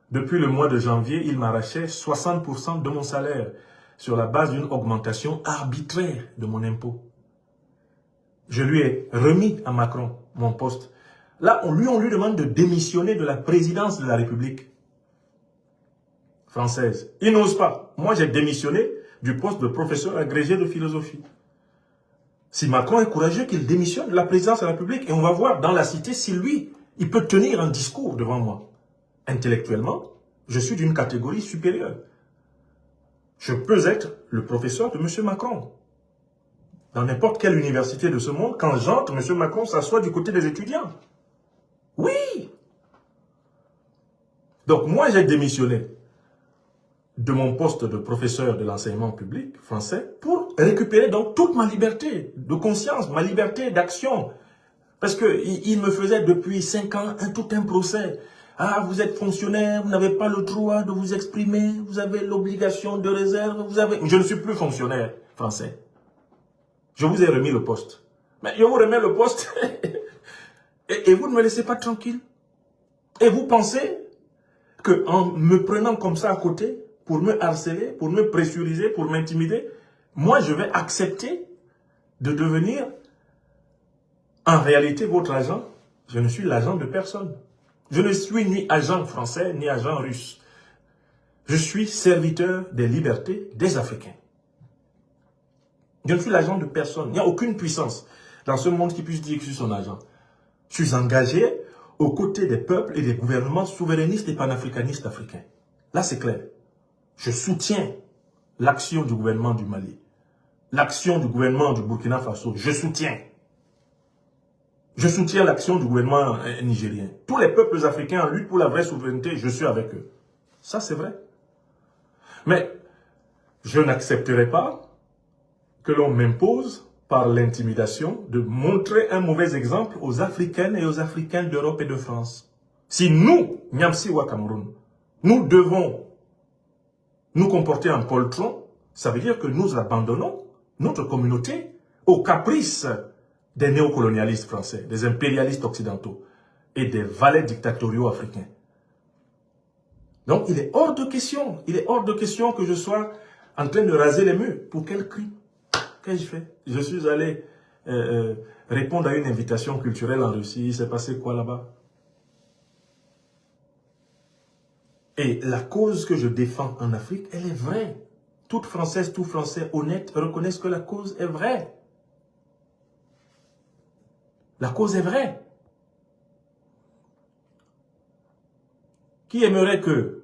Speaker 1: Depuis le mois de janvier, il m'arrachait 60% de mon salaire sur la base d'une augmentation arbitraire de mon impôt. Je lui ai remis à Macron mon poste. Là, on lui demande de démissionner de la présidence de la République française. Il n'ose pas. Moi, j'ai démissionné du poste de professeur agrégé de philosophie. Si Macron est courageux, qu'il démissionne de la présidence de la République et on va voir dans la cité si lui, il peut tenir un discours devant moi. Intellectuellement, je suis d'une catégorie supérieure. Je peux être le professeur de M. Macron. Dans n'importe quelle université de ce monde, quand j'entre, M. Macron s'assoit du côté des étudiants. Oui! Donc moi, j'ai démissionné de mon poste de professeur de l'enseignement public français pour récupérer donc toute ma liberté de conscience, ma liberté d'action. Parce qu'il me faisait depuis 5 ans tout un procès. Ah, vous êtes fonctionnaire, vous n'avez pas le droit de vous exprimer, vous avez l'obligation de réserve, Je ne suis plus fonctionnaire français. Je vous ai remis le poste. Mais je vous remets le poste et vous ne me laissez pas tranquille. Et vous pensez qu'en me prenant comme ça à côté, pour me harceler, pour me pressuriser, pour m'intimider, moi je vais accepter de devenir en réalité votre agent? Je ne suis l'agent de personne. Je ne suis ni agent français, ni agent russe. Je suis serviteur des libertés des Africains. Je ne suis l'agent de personne. Il n'y a aucune puissance dans ce monde qui puisse dire que je suis son agent. Je suis engagé aux côtés des peuples et des gouvernements souverainistes et panafricanistes africains. Là, c'est clair. Je soutiens l'action du gouvernement du Mali, l'action du gouvernement du Burkina Faso. Je soutiens l'action du gouvernement nigérien. Tous les peuples africains en lutte pour la vraie souveraineté, je suis avec eux. Ça, c'est vrai. Mais je n'accepterai pas que l'on m'impose par l'intimidation de montrer un mauvais exemple aux Africaines et aux Africains d'Europe et de France. Si nous, Niamsi ou Cameroun, nous devons nous comporter en poltron, ça veut dire que nous abandonnons notre communauté aux caprices des néocolonialistes français, des impérialistes occidentaux et des valets dictatoriaux africains. Donc il est hors de question que je sois en train de raser les murs. Pour quel cri? Qu'ai-je fait? Je suis allé répondre à une invitation culturelle en Russie. Il s'est passé quoi là-bas? Et la cause que je défends en Afrique, elle est vraie. Toute Française, tout Français honnête reconnaissent que la cause est vraie. La cause est vraie. Qui aimerait que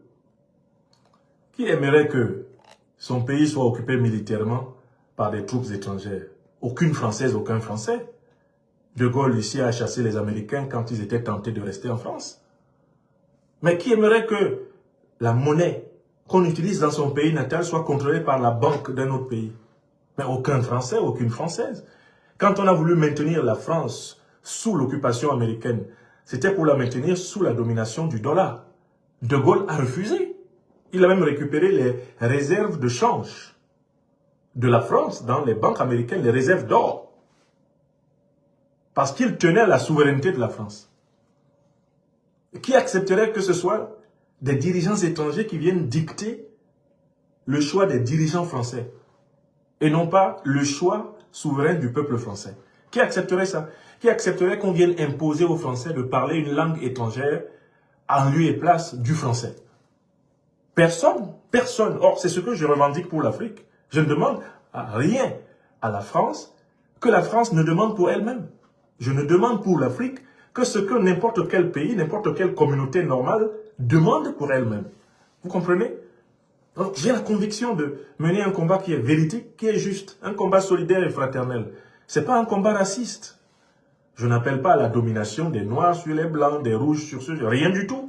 Speaker 1: son pays soit occupé militairement par des troupes étrangères? Aucune Française, aucun Français. De Gaulle ici a chassé les Américains quand ils étaient tentés de rester en France. Mais qui aimerait que la monnaie qu'on utilise dans son pays natal soit contrôlée par la banque d'un autre pays? Mais aucun Français, aucune Française. Quand on a voulu maintenir la France sous l'occupation américaine, c'était pour la maintenir sous la domination du dollar. De Gaulle a refusé. Il a même récupéré les réserves de change de la France dans les banques américaines, les réserves d'or. Parce qu'il tenait à la souveraineté de la France. Qui accepterait que ce soit des dirigeants étrangers qui viennent dicter le choix des dirigeants français et non pas le choix souverain du peuple français? Qui accepterait ça? Qui accepterait qu'on vienne imposer aux Français de parler une langue étrangère en lieu et place du français? Personne, personne. Or, c'est ce que je revendique pour l'Afrique. Je ne demande rien à la France que la France ne demande pour elle-même. Je ne demande pour l'Afrique que ce que n'importe quel pays, n'importe quelle communauté normale demande pour elle-même. Vous comprenez? Donc, j'ai la conviction de mener un combat qui est véridique, qui est juste, un combat solidaire et fraternel. Ce n'est pas un combat raciste. Je n'appelle pas à la domination des Noirs sur les Blancs, des Rouges sur ceux, rien du tout.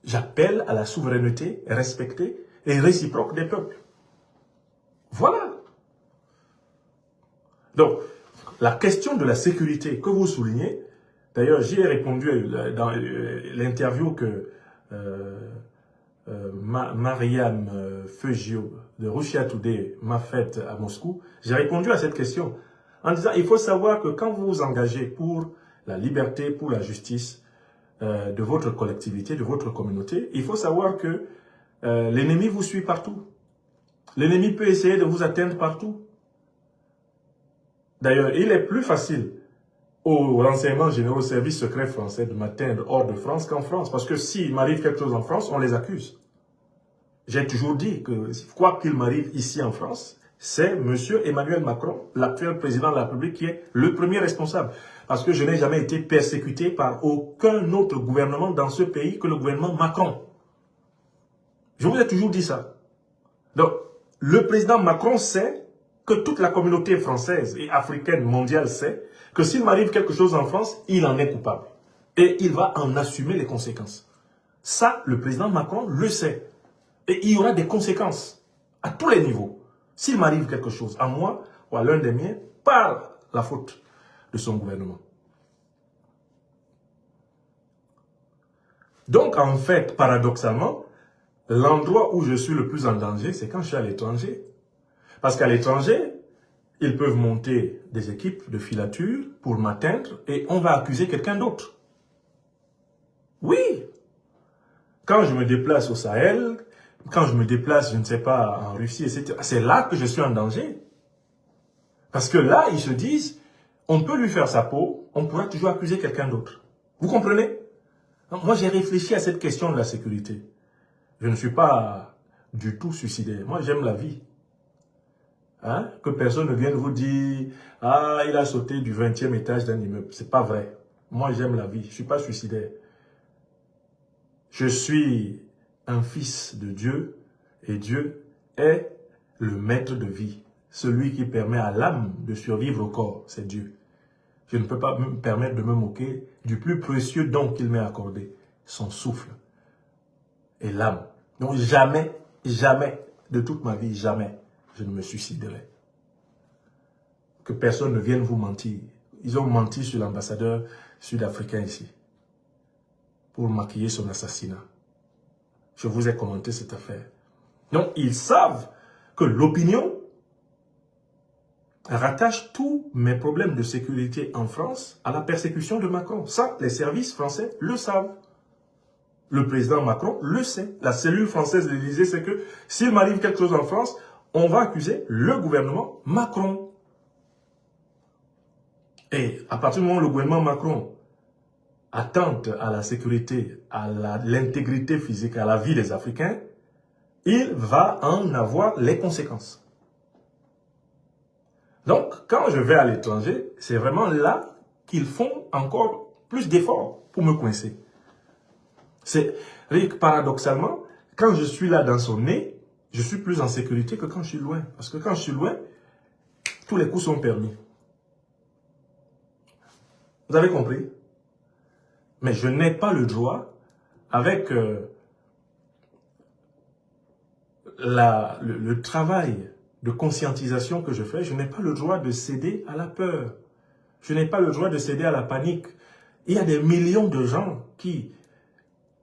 Speaker 1: J'appelle à la souveraineté respectée et réciproque des peuples. Voilà. Donc, la question de la sécurité que vous soulignez, d'ailleurs, j'y ai répondu dans l'interview que Mariam Feugio de Russia Today m'a faite à Moscou. J'ai répondu à cette question en disant, il faut savoir que quand vous vous engagez pour la liberté, pour la justice de votre collectivité, de votre communauté, il faut savoir que l'ennemi vous suit partout. L'ennemi peut essayer de vous atteindre partout. D'ailleurs, il est plus facile aux renseignements généraux, au service secret français de m'atteindre hors de France qu'en France. Parce que s'il m'arrive quelque chose en France, on les accuse. J'ai toujours dit que quoi qu'il m'arrive ici en France, c'est M. Emmanuel Macron, l'actuel président de la République, qui est le premier responsable. Parce que je n'ai jamais été persécuté par aucun autre gouvernement dans ce pays que le gouvernement Macron. Je vous ai toujours dit ça. Donc, le président Macron sait que toute la communauté française et africaine mondiale sait que s'il m'arrive quelque chose en France, il en est coupable. Et il va en assumer les conséquences. Ça, le président Macron le sait. Et il y aura des conséquences à tous les niveaux. S'il m'arrive quelque chose à moi ou à l'un des miens, par la faute de son gouvernement. Donc, en fait, paradoxalement, l'endroit où je suis le plus en danger, c'est quand je suis à l'étranger. Parce qu'à l'étranger, ils peuvent monter des équipes de filature pour m'atteindre et on va accuser quelqu'un d'autre. Oui. Quand je me déplace au Sahel, quand je me déplace, je ne sais pas, en Russie, etc., c'est là que je suis en danger. Parce que là, ils se disent, on peut lui faire sa peau, on pourra toujours accuser quelqu'un d'autre. Vous comprenez? Donc, moi, j'ai réfléchi à cette question de la sécurité. Je ne suis pas du tout suicidaire. Moi, j'aime la vie. Hein? Que personne ne vienne vous dire « Ah, il a sauté du 20e étage d'un immeuble ». Ce n'est pas vrai. Moi, j'aime la vie. Je ne suis pas suicidaire. Je suis un fils de Dieu et Dieu est le maître de vie. Celui qui permet à l'âme de survivre au corps, c'est Dieu. Je ne peux pas me permettre de me moquer du plus précieux don qu'il m'ait accordé, son souffle et l'âme. Donc jamais, jamais, de toute ma vie, jamais, je ne me suiciderai. Que personne ne vienne vous mentir. Ils ont menti sur l'ambassadeur sud-africain ici pour maquiller son assassinat. Je vous ai commenté cette affaire. Donc, ils savent que l'opinion rattache tous mes problèmes de sécurité en France à la persécution de Macron. Ça, les services français le savent. Le président Macron le sait. La cellule française de l'Élysée sait que s'il m'arrive quelque chose en France, on va accuser le gouvernement Macron. Et à partir du moment où le gouvernement Macron attente à la sécurité, à l'intégrité physique, à la vie des Africains, il va en avoir les conséquences. Donc, quand je vais à l'étranger, c'est vraiment là qu'ils font encore plus d'efforts pour me coincer. C'est paradoxalement, quand je suis là dans son nez, je suis plus en sécurité que quand je suis loin. Parce que quand je suis loin, tous les coups sont permis. Vous avez compris? Mais je n'ai pas le droit, avec le travail de conscientisation que je fais, je n'ai pas le droit de céder à la peur. Je n'ai pas le droit de céder à la panique. Il y a des millions de gens qui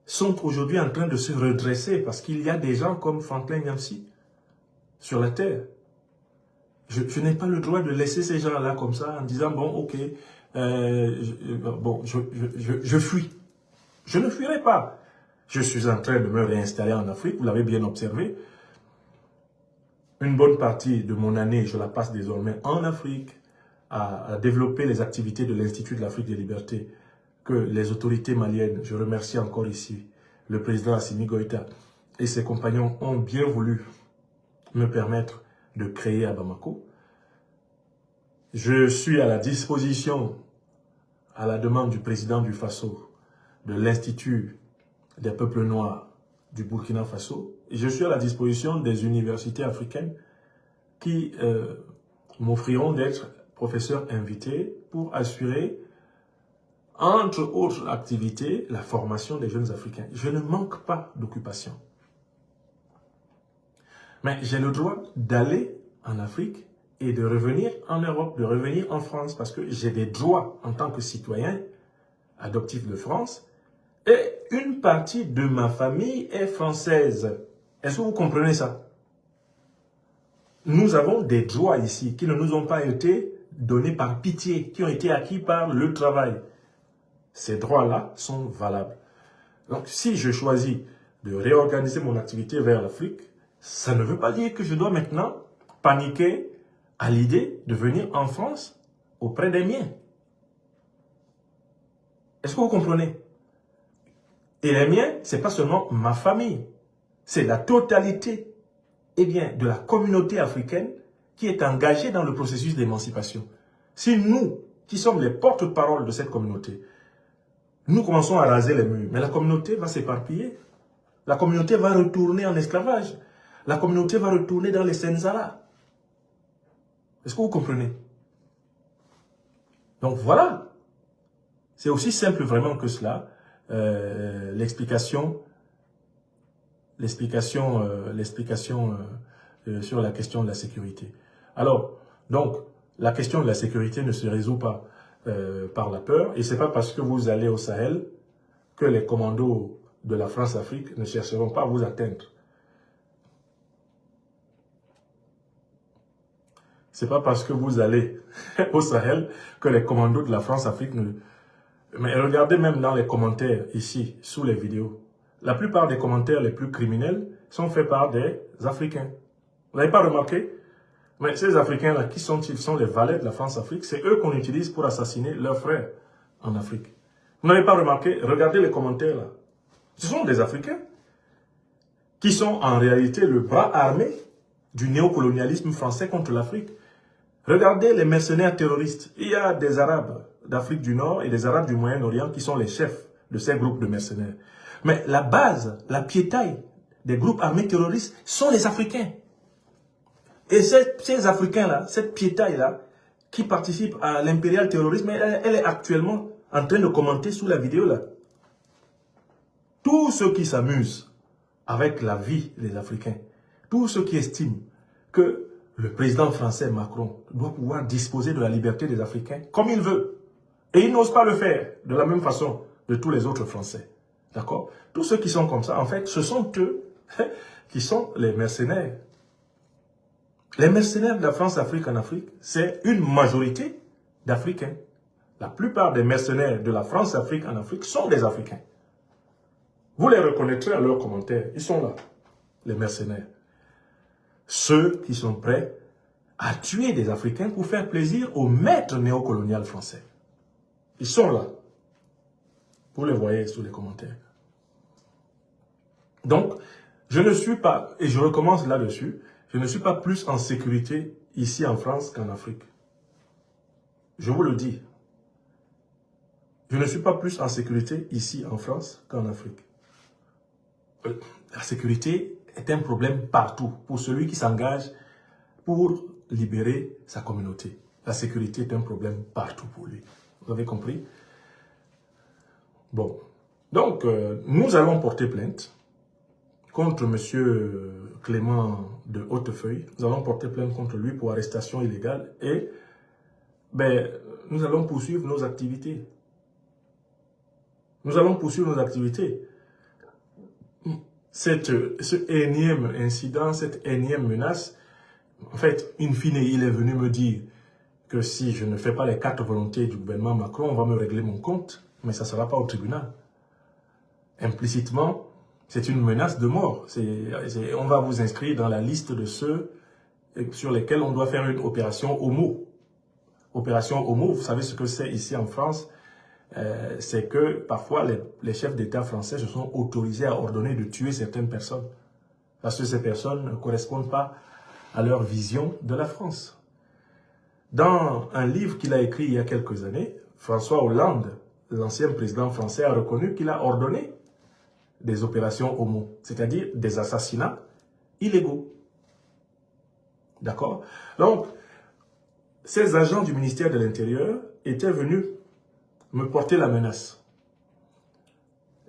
Speaker 1: sont aujourd'hui en train de se redresser parce qu'il y a des gens comme Franklin Nyamsi sur la terre. Je n'ai pas le droit de laisser ces gens-là comme ça en disant, bon, ok, je fuis. Je ne fuirai pas. Je suis en train de me réinstaller en Afrique, vous l'avez bien observé. Une bonne partie de mon année, je la passe désormais en Afrique, à développer les activités de l'Institut de l'Afrique des Libertés, que les autorités maliennes, je remercie encore ici, le président Assimi Goïta et ses compagnons ont bien voulu me permettre de créer à Bamako. Je suis à la disposition, à la demande du président du Faso, de l'Institut des peuples noirs du Burkina Faso, et je suis à la disposition des universités africaines qui m'offriront d'être professeur invité pour assurer, entre autres activités, la formation des jeunes Africains. Je ne manque pas d'occupation. Mais j'ai le droit d'aller en Afrique et de revenir en Europe, de revenir en France, parce que j'ai des droits en tant que citoyen adoptif de France, et une partie de ma famille est française. Est-ce que vous comprenez ça? Nous avons des droits ici qui ne nous ont pas été donnés par pitié, qui ont été acquis par le travail. Ces droits-là sont valables. Donc, si je choisis de réorganiser mon activité vers l'Afrique, ça ne veut pas dire que je dois maintenant paniquer à l'idée de venir en France auprès des miens. Est-ce que vous comprenez? Et les miens, ce n'est pas seulement ma famille, c'est la totalité de la communauté africaine qui est engagée dans le processus d'émancipation. Si nous, qui sommes les porte-parole de cette communauté, nous commençons à raser les murs, mais la communauté va s'éparpiller. La communauté va retourner en esclavage. La communauté va retourner dans les Senzala. Est-ce que vous comprenez? Donc voilà. C'est aussi simple vraiment que cela. L'explication sur la question de la sécurité. Alors, donc, la question de la sécurité ne se résout pas par la peur, et ce n'est pas parce que vous allez au Sahel que les commandos de la France-Afrique ne chercheront pas à vous atteindre. Ce n'est pas parce que vous allez au Sahel que les commandos de la France-Afrique ne... Mais regardez même dans les commentaires ici, sous les vidéos. La plupart des commentaires les plus criminels sont faits par des Africains. Vous n'avez pas remarqué? Mais ces Africains-là, qui sont-ils? Sont les valets de la France-Afrique. C'est eux qu'on utilise pour assassiner leurs frères en Afrique. Vous n'avez pas remarqué? Regardez les commentaires là. Ce sont des Africains qui sont en réalité le bras armé du néocolonialisme français contre l'Afrique. Regardez les mercenaires terroristes. Il y a des Arabes d'Afrique du Nord et des Arabes du Moyen-Orient qui sont les chefs de ces groupes de mercenaires. Mais la base, la piétaille des groupes armés terroristes sont les Africains. Et ces Africains-là, cette piétaille-là, qui participent à l'impérial terrorisme, elle est actuellement en train de commenter sous la vidéo-là. Tous ceux qui s'amusent avec la vie des Africains, tous ceux qui estiment que le président français Macron doit pouvoir disposer de la liberté des Africains comme il veut. Et il n'ose pas le faire de la même façon de tous les autres Français. D'accord? Tous ceux qui sont comme ça, en fait, ce sont eux qui sont les mercenaires. Les mercenaires de la France-Afrique en Afrique, c'est une majorité d'Africains. La plupart des mercenaires de la France-Afrique en Afrique sont des Africains. Vous les reconnaîtrez à leurs commentaires. Ils sont là, les mercenaires. Ceux qui sont prêts à tuer des Africains pour faire plaisir au maître néocolonial français. Ils sont là. Vous les voyez sous les commentaires. Donc, je ne suis pas, et je recommence là-dessus, je ne suis pas plus en sécurité ici en France qu'en Afrique. Je vous le dis. Je ne suis pas plus en sécurité ici en France qu'en Afrique. La sécurité est un problème partout pour celui qui s'engage pour libérer sa communauté. La sécurité est un problème partout pour lui. Vous avez compris? Bon. Donc, nous allons porter plainte contre M. Clément de Hautefeuille. Nous allons porter plainte contre lui pour arrestation illégale et nous allons poursuivre nos activités. Nous allons poursuivre nos activités. Ce énième incident, cette énième menace, en fait, in fine, il est venu me dire que si je ne fais pas les 4 volontés du gouvernement Macron, on va me régler mon compte, mais ça ne sera pas au tribunal. Implicitement, c'est une menace de mort. On va vous inscrire dans la liste de ceux sur lesquels on doit faire une opération homo. Opération homo, vous savez ce que c'est ici en France? C'est que parfois les chefs d'État français se sont autorisés à ordonner de tuer certaines personnes. Parce que ces personnes ne correspondent pas à leur vision de la France. Dans un livre qu'il a écrit il y a quelques années, François Hollande, l'ancien président français, a reconnu qu'il a ordonné des opérations homo, c'est-à-dire des assassinats illégaux. D'accord? Donc, ces agents du ministère de l'Intérieur étaient venus me porter la menace.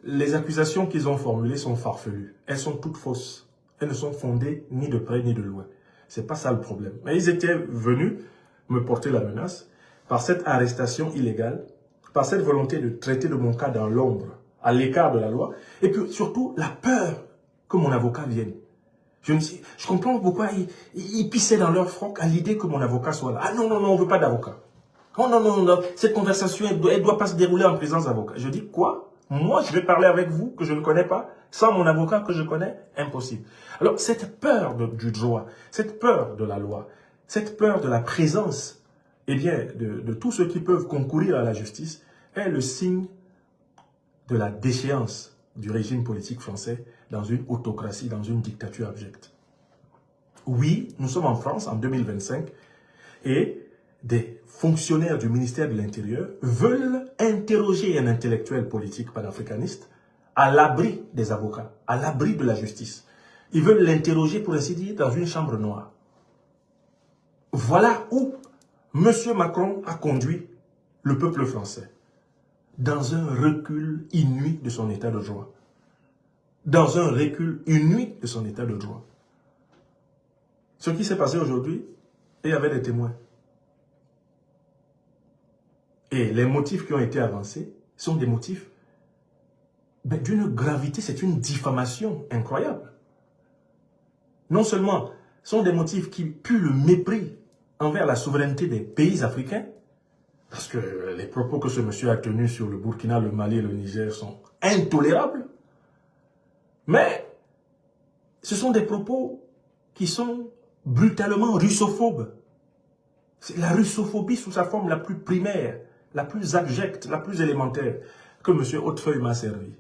Speaker 1: Les accusations qu'ils ont formulées sont farfelues. Elles sont toutes fausses. Elles ne sont fondées ni de près ni de loin. C'est pas ça le problème. Mais ils étaient venus me porter la menace par cette arrestation illégale, par cette volonté de traiter de mon cas dans l'ombre, à l'écart de la loi, et puis surtout la peur que mon avocat vienne. Je comprends pourquoi ils pissaient dans leur froc à l'idée que mon avocat soit là. Ah non, non, non, on ne veut pas d'avocat. Oh non, non, non, cette conversation, elle doit pas se dérouler en présence d'avocat. Je dis quoi? Moi, je vais parler avec vous que je ne connais pas, sans mon avocat que je connais? Impossible. Alors, cette peur du droit, cette peur de la loi, cette peur de la présence, eh bien, de tous ceux qui peuvent concourir à la justice, est le signe de la déchéance du régime politique français dans une autocratie, dans une dictature abjecte. Oui, nous sommes en France en 2025 et des fonctionnaires du ministère de l'Intérieur veulent interroger un intellectuel politique panafricaniste à l'abri des avocats, à l'abri de la justice. Ils veulent l'interroger, pour ainsi dire, dans une chambre noire. Voilà où M. Macron a conduit le peuple français. Dans un recul inouï de son état de droit. Dans un recul inouï de son état de droit. Ce qui s'est passé aujourd'hui, il y avait des témoins. Et les motifs qui ont été avancés sont des motifs d'une gravité, c'est une diffamation incroyable. Non seulement sont des motifs qui puent le mépris envers la souveraineté des pays africains, parce que les propos que ce monsieur a tenus sur le Burkina, le Mali et le Niger sont intolérables, mais ce sont des propos qui sont brutalement russophobes. C'est la russophobie sous sa forme la plus primaire, la plus abjecte, la plus élémentaire que M. Hautefeuille m'a servi.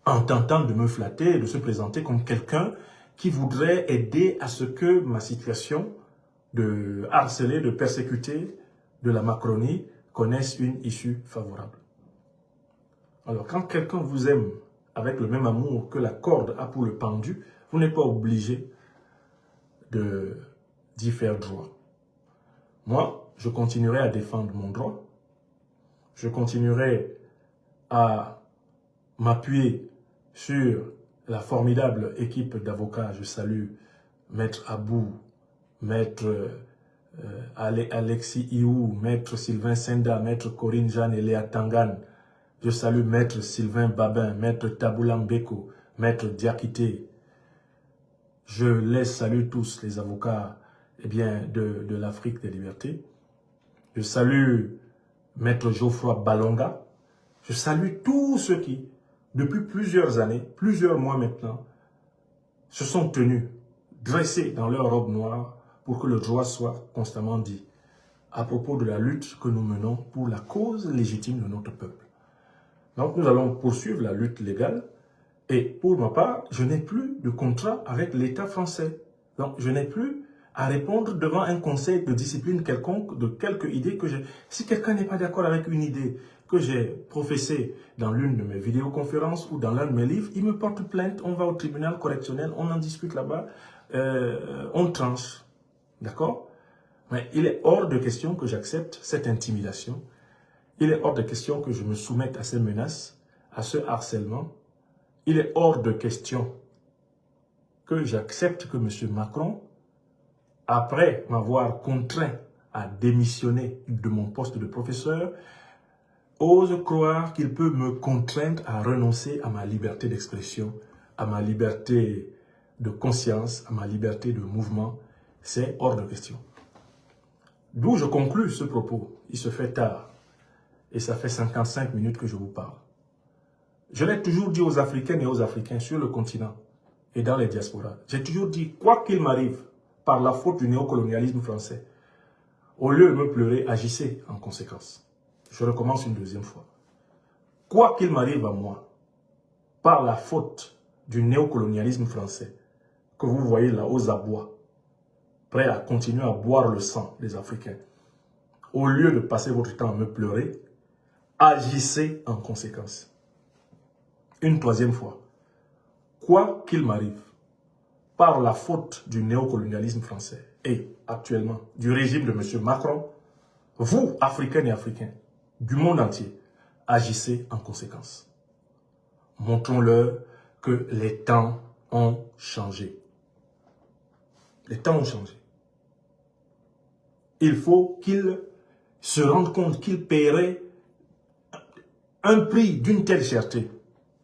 Speaker 1: En tentant de me flatter, de se présenter comme quelqu'un qui voudrait aider à ce que ma situation de harceler, de persécuter de la Macronie connaisse une issue favorable. Alors, quand quelqu'un vous aime avec le même amour que la corde a pour le pendu, vous n'êtes pas obligé d'y faire droit. Moi, je continuerai à défendre mon droit. Je continuerai à m'appuyer sur la formidable équipe d'avocats. Je salue Maître Abou, Maître Alexis Iou, Maître Sylvain Senda, Maître Corinne Jeanne et Léa Tangan. Je salue Maître Sylvain Babin, Maître Taboulam Beko, Maître Diakité. Je les salue tous, les avocats de l'Afrique des libertés. Je salue Maître Geoffroy Balonga. Je salue tous ceux qui, depuis plusieurs années, plusieurs mois maintenant, se sont tenus, dressés dans leur robe noire pour que le droit soit constamment dit à propos de la lutte que nous menons pour la cause légitime de notre peuple. Donc nous allons poursuivre la lutte légale et pour ma part, je n'ai plus de contrat avec l'État français. Donc je n'ai plus à répondre devant un conseil de discipline quelconque de quelques idées que j'ai. Si quelqu'un n'est pas d'accord avec une idée que j'ai professée dans l'une de mes vidéoconférences ou dans l'un de mes livres, il me porte plainte, on va au tribunal correctionnel, on en discute là-bas, on tranche. D'accord? Mais il est hors de question que j'accepte cette intimidation. Il est hors de question que je me soumette à ces menaces, à ce harcèlement. Il est hors de question que j'accepte que M. Macron, après m'avoir contraint à démissionner de mon poste de professeur, ose croire qu'il peut me contraindre à renoncer à ma liberté d'expression, à ma liberté de conscience, à ma liberté de mouvement. C'est hors de question. D'où je conclus ce propos. Il se fait tard et ça fait 55 minutes que je vous parle. Je l'ai toujours dit aux Africaines et aux Africains sur le continent et dans les diasporas. J'ai toujours dit, quoi qu'il m'arrive, par la faute du néocolonialisme français, au lieu de me pleurer, agissez en conséquence. Je recommence une deuxième fois. Quoi qu'il m'arrive à moi, par la faute du néocolonialisme français, que vous voyez là aux abois, prêts à continuer à boire le sang des Africains, au lieu de passer votre temps à me pleurer, agissez en conséquence. Une troisième fois. Quoi qu'il m'arrive, par la faute du néocolonialisme français et actuellement du régime de M. Macron, vous, Africaines et Africains, du monde entier, agissez en conséquence. Montrons-leur que les temps ont changé. Les temps ont changé. Il faut qu'ils se rendent compte qu'ils paieraient un prix d'une telle cherté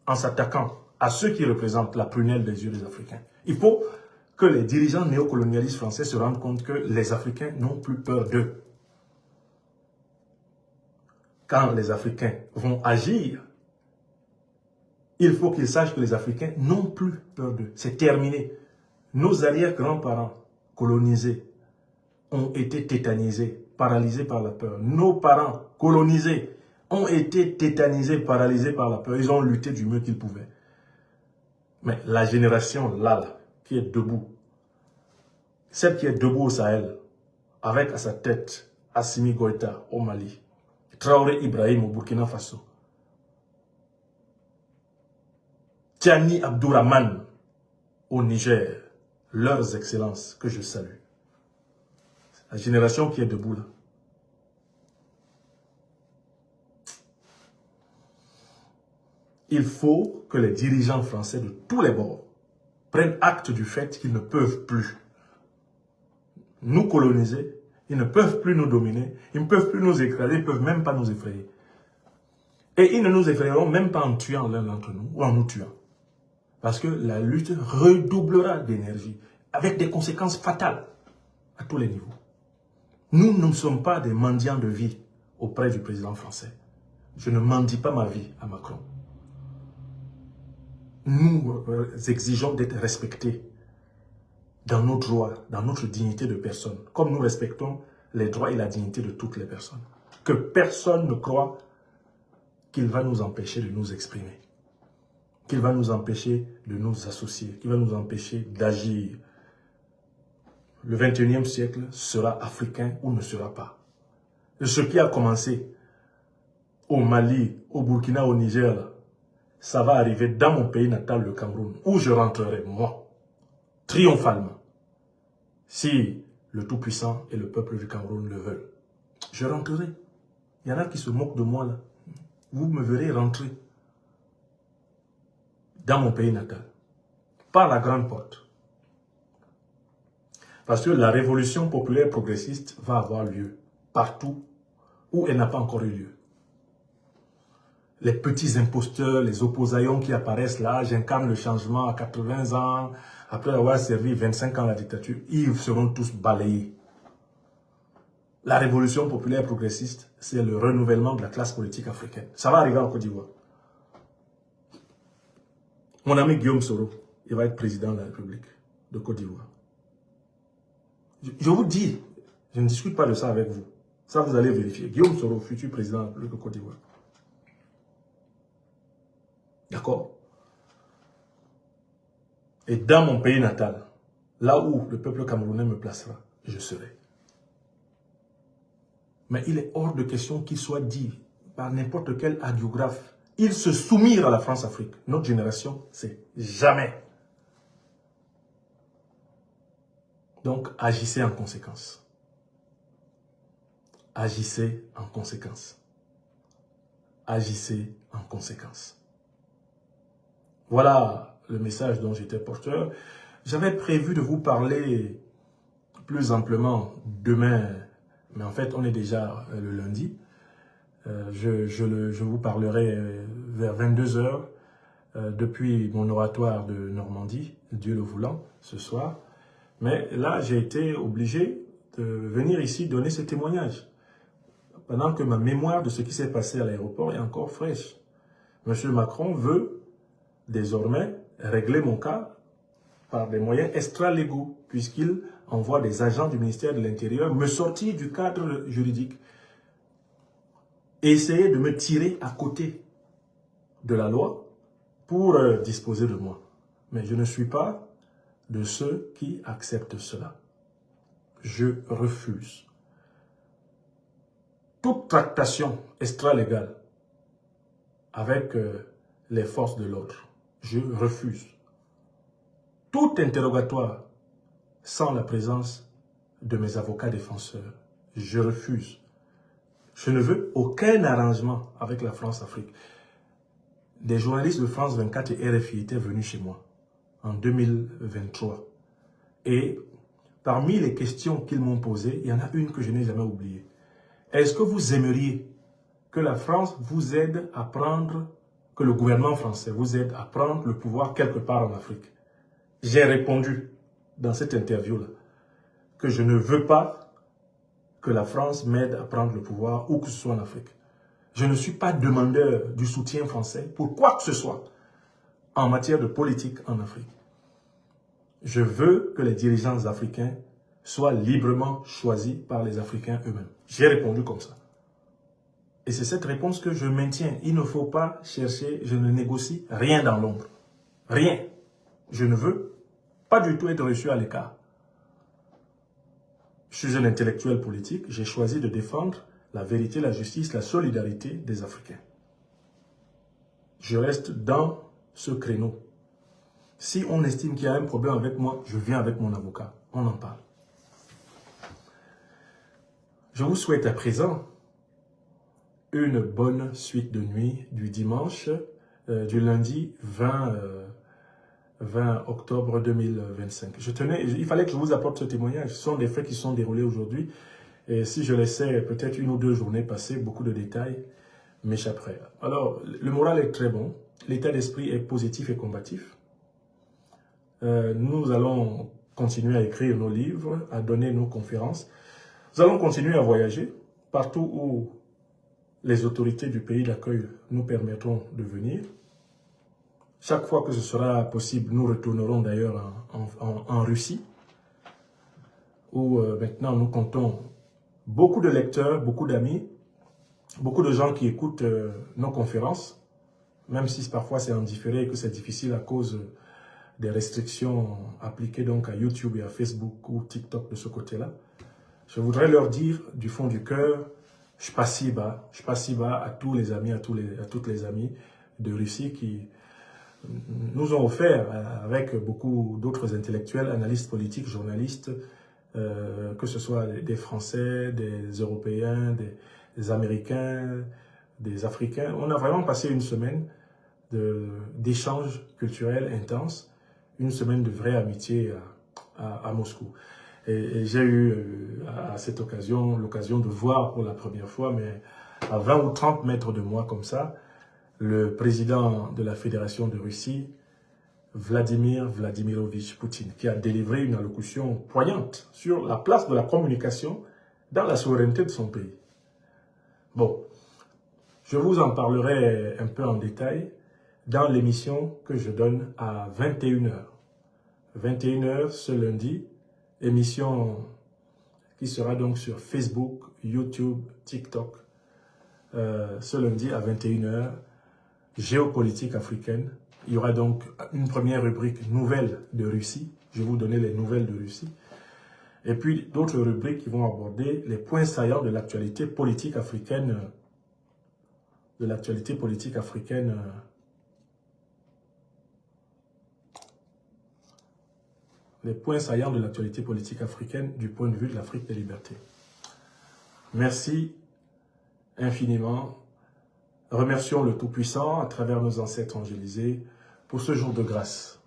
Speaker 1: en s'attaquant à ceux qui représentent la prunelle des yeux des Africains. Il faut que les dirigeants néocolonialistes français se rendent compte que les Africains n'ont plus peur d'eux. Quand les Africains vont agir, il faut qu'ils sachent que les Africains n'ont plus peur d'eux. C'est terminé. Nos arrière-grands-parents colonisés ont été tétanisés, paralysés par la peur. Nos parents colonisés ont été tétanisés, paralysés par la peur. Ils ont lutté du mieux qu'ils pouvaient. Mais la génération là, qui est debout, celle qui est debout au Sahel, avec à sa tête Assimi Goïta au Mali, Traoré Ibrahim au Burkina Faso, Tiani Abdourahmane au Niger, leurs excellences que je salue. La génération qui est debout là. Il faut que les dirigeants français de tous les bords prennent acte du fait qu'ils ne peuvent plus nous coloniser, ils ne peuvent plus nous dominer, ils ne peuvent plus nous écraser, ils ne peuvent même pas nous effrayer. Et ils ne nous effrayeront même pas en tuant l'un d'entre nous ou en nous tuant. Parce que la lutte redoublera d'énergie avec des conséquences fatales à tous les niveaux. Nous ne sommes pas des mendiants de vie auprès du président français. Je ne mendie pas ma vie à Macron. Nous exigeons d'être respectés dans nos droits, dans notre dignité de personne, comme nous respectons les droits et la dignité de toutes les personnes. Que personne ne croit qu'il va nous empêcher de nous exprimer, qu'il va nous empêcher de nous associer, qu'il va nous empêcher d'agir. Le 21e siècle sera africain ou ne sera pas. Et ce qui a commencé au Mali, au Burkina, au Niger, là, ça va arriver dans mon pays natal, le Cameroun, où je rentrerai, moi, triomphalement. Si le Tout-Puissant et le peuple du Cameroun le veulent, je rentrerai. Il y en a qui se moquent de moi là. Vous me verrez rentrer dans mon pays natal, par la grande porte. Parce que la révolution populaire progressiste va avoir lieu partout où elle n'a pas encore eu lieu. Les petits imposteurs, les opposaillons qui apparaissent là, j'incarne le changement à 80 ans, après avoir servi 25 ans à la dictature, ils seront tous balayés. La révolution populaire progressiste, c'est le renouvellement de la classe politique africaine. Ça va arriver en Côte d'Ivoire. Mon ami Guillaume Soro, il va être président de la République de Côte d'Ivoire. Je vous dis, je ne discute pas de ça avec vous. Ça, vous allez vérifier. Guillaume Soro, futur président de la République de Côte d'Ivoire. D'accord? Et dans mon pays natal, là où le peuple camerounais me placera, je serai. Mais il est hors de question qu'il soit dit par n'importe quel hagiographe. Il se soumirent à la France-Afrique. Notre génération, c'est jamais. Donc, agissez en conséquence. Agissez en conséquence. Agissez en conséquence. Voilà le message dont j'étais porteur. J'avais prévu de vous parler plus amplement demain, mais en fait, on est déjà le lundi. Je vous parlerai vers 22 h depuis mon oratoire de Normandie, Dieu le voulant, ce soir. Mais là, j'ai été obligé de venir ici donner ce témoignage, pendant que ma mémoire de ce qui s'est passé à l'aéroport est encore fraîche. Monsieur Macron veut désormais régler mon cas par des moyens extra-légaux, puisqu'il envoie des agents du ministère de l'Intérieur me sortir du cadre juridique et essayer de me tirer à côté de la loi pour disposer de moi. Mais je ne suis pas de ceux qui acceptent cela. Je refuse toute tractation extra-légale avec les forces de l'ordre. Je refuse tout interrogatoire sans la présence de mes avocats défenseurs. Je refuse. Je ne veux aucun arrangement avec la France-Afrique. Des journalistes de France 24 et RFI étaient venus chez moi en 2023. Et parmi les questions qu'ils m'ont posées, il y en a une que je n'ai jamais oubliée. Est-ce que vous aimeriez que la France vous aide à prendre, que le gouvernement français vous aide à prendre le pouvoir quelque part en Afrique? J'ai répondu dans cette interview-là que je ne veux pas que la France m'aide à prendre le pouvoir où que ce soit en Afrique. Je ne suis pas demandeur du soutien français pour quoi que ce soit en matière de politique en Afrique. Je veux que les dirigeants africains soient librement choisis par les Africains eux-mêmes. J'ai répondu comme ça. Et c'est cette réponse que je maintiens. Il ne faut pas chercher, je ne négocie rien dans l'ombre. Rien. Je ne veux pas du tout être reçu à l'écart. Je suis un intellectuel politique. J'ai choisi de défendre la vérité, la justice, la solidarité des Africains. Je reste dans ce créneau. Si on estime qu'il y a un problème avec moi, je viens avec mon avocat. On en parle. Je vous souhaite à présent une bonne suite de nuit du dimanche, du lundi 20 octobre 2025. Il fallait que je vous apporte ce témoignage. Ce sont des faits qui sont déroulés aujourd'hui. Et si je laissais peut-être 1 ou 2 journées passer, beaucoup de détails m'échapperaient. Alors, le moral est très bon. L'état d'esprit est positif et combatif. Nous allons continuer à écrire nos livres, à donner nos conférences. Nous allons continuer à voyager partout où les autorités du pays d'accueil nous permettront de venir. Chaque fois que ce sera possible, nous retournerons d'ailleurs en Russie, où maintenant nous comptons beaucoup de lecteurs, beaucoup d'amis, beaucoup de gens qui écoutent nos conférences, même si parfois c'est en différé et que c'est difficile à cause des restrictions appliquées donc à YouTube et à Facebook ou TikTok de ce côté-là. Je voudrais leur dire du fond du cœur, je passe si bas à tous les amis, à toutes les amies de Russie qui nous ont offert, avec beaucoup d'autres intellectuels, analystes politiques, journalistes, que ce soit des Français, des Européens, des Américains, des Africains. On a vraiment passé une semaine d'échanges culturels intenses, une semaine de vraie amitié à Moscou. Et j'ai eu à cette occasion l'occasion de voir pour la première fois, mais à 20 ou 30 mètres de moi comme ça, le président de la Fédération de Russie, Vladimir Vladimirovitch Poutine, qui a délivré une allocution poignante sur la place de la communication dans la souveraineté de son pays. Bon, je vous en parlerai un peu en détail dans l'émission que je donne à 21 h. 21 h ce lundi, émission qui sera donc sur Facebook, YouTube, TikTok, ce lundi à 21 h, géopolitique africaine. Il y aura donc une première rubrique nouvelle de Russie, Je vais vous donner les nouvelles de Russie. Et puis d'autres rubriques qui vont aborder les points saillants de l'actualité politique africaine. Les points saillants de l'actualité politique africaine du point de vue de l'Afrique des libertés. Merci infiniment. Remercions le Tout-Puissant à travers nos ancêtres angélisés pour ce jour de grâce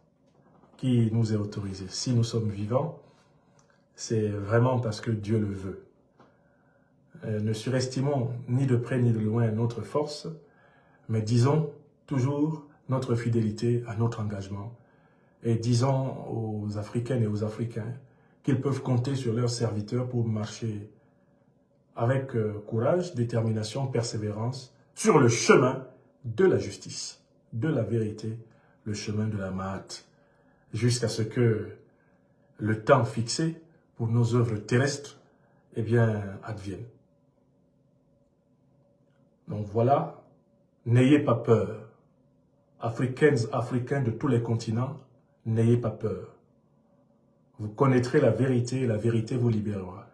Speaker 1: qui nous est autorisé. Si nous sommes vivants, c'est vraiment parce que Dieu le veut. Ne surestimons ni de près ni de loin notre force, mais disons toujours notre fidélité à notre engagement et disons aux Africaines et aux Africains qu'ils peuvent compter sur leurs serviteurs pour marcher avec courage, détermination, persévérance sur le chemin de la justice, de la vérité, le chemin de la Mahat, jusqu'à ce que le temps fixé pour nos œuvres terrestres, eh bien, advienne. Donc voilà, n'ayez pas peur. Africaines, Africains de tous les continents, n'ayez pas peur. Vous connaîtrez la vérité et la vérité vous libérera.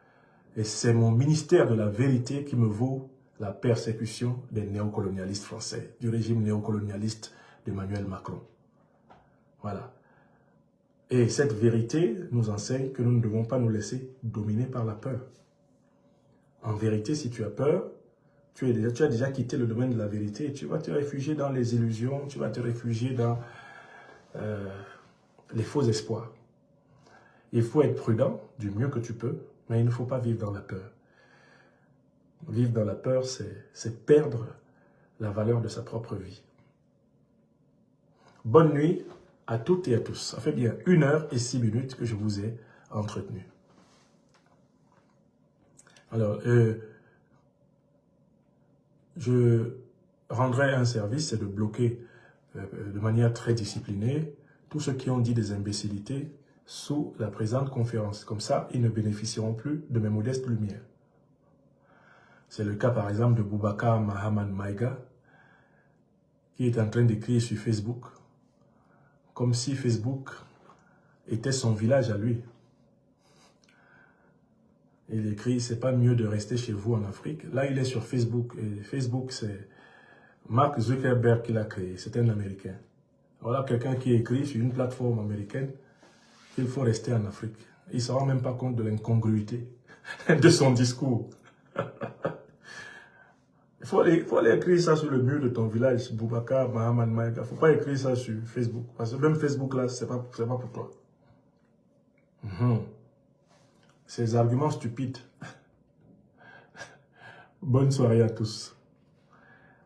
Speaker 1: Et c'est mon ministère de la vérité qui me vaut la persécution des néocolonialistes français, du régime néocolonialiste d'Emmanuel Macron. Voilà. Et cette vérité nous enseigne que nous ne devons pas nous laisser dominer par la peur. En vérité, si tu as peur, tu as déjà quitté le domaine de la vérité et tu vas te réfugier dans les illusions, tu vas te réfugier dans les faux espoirs. Il faut être prudent du mieux que tu peux, mais il ne faut pas vivre dans la peur. Vivre dans la peur, c'est perdre la valeur de sa propre vie. Bonne nuit à toutes et à tous. Ça fait bien 1 heure et 6 minutes que je vous ai entretenu. Alors, je rendrai un service, c'est de bloquer de manière très disciplinée tous ceux qui ont dit des imbécilités sous la présente conférence. Comme ça, ils ne bénéficieront plus de mes modestes lumières. C'est le cas, par exemple, de Boubacar Mahaman Maïga, qui est en train d'écrire sur Facebook, comme si Facebook était son village à lui. Il écrit, c'est pas mieux de rester chez vous en Afrique. Là, il est sur Facebook, et Facebook, c'est Mark Zuckerberg qui l'a créé, c'est un Américain. Voilà quelqu'un qui écrit sur une plateforme américaine qu'il faut rester en Afrique. Il ne se rend même pas compte de l'incongruité de son discours. Il faut aller écrire ça sur le mur de ton village, Boubacar Mahaman Maïga. Il ne faut pas écrire ça sur Facebook. Parce que même Facebook, là, ce n'est pas pour toi. Ces arguments stupides. Bonne soirée à tous.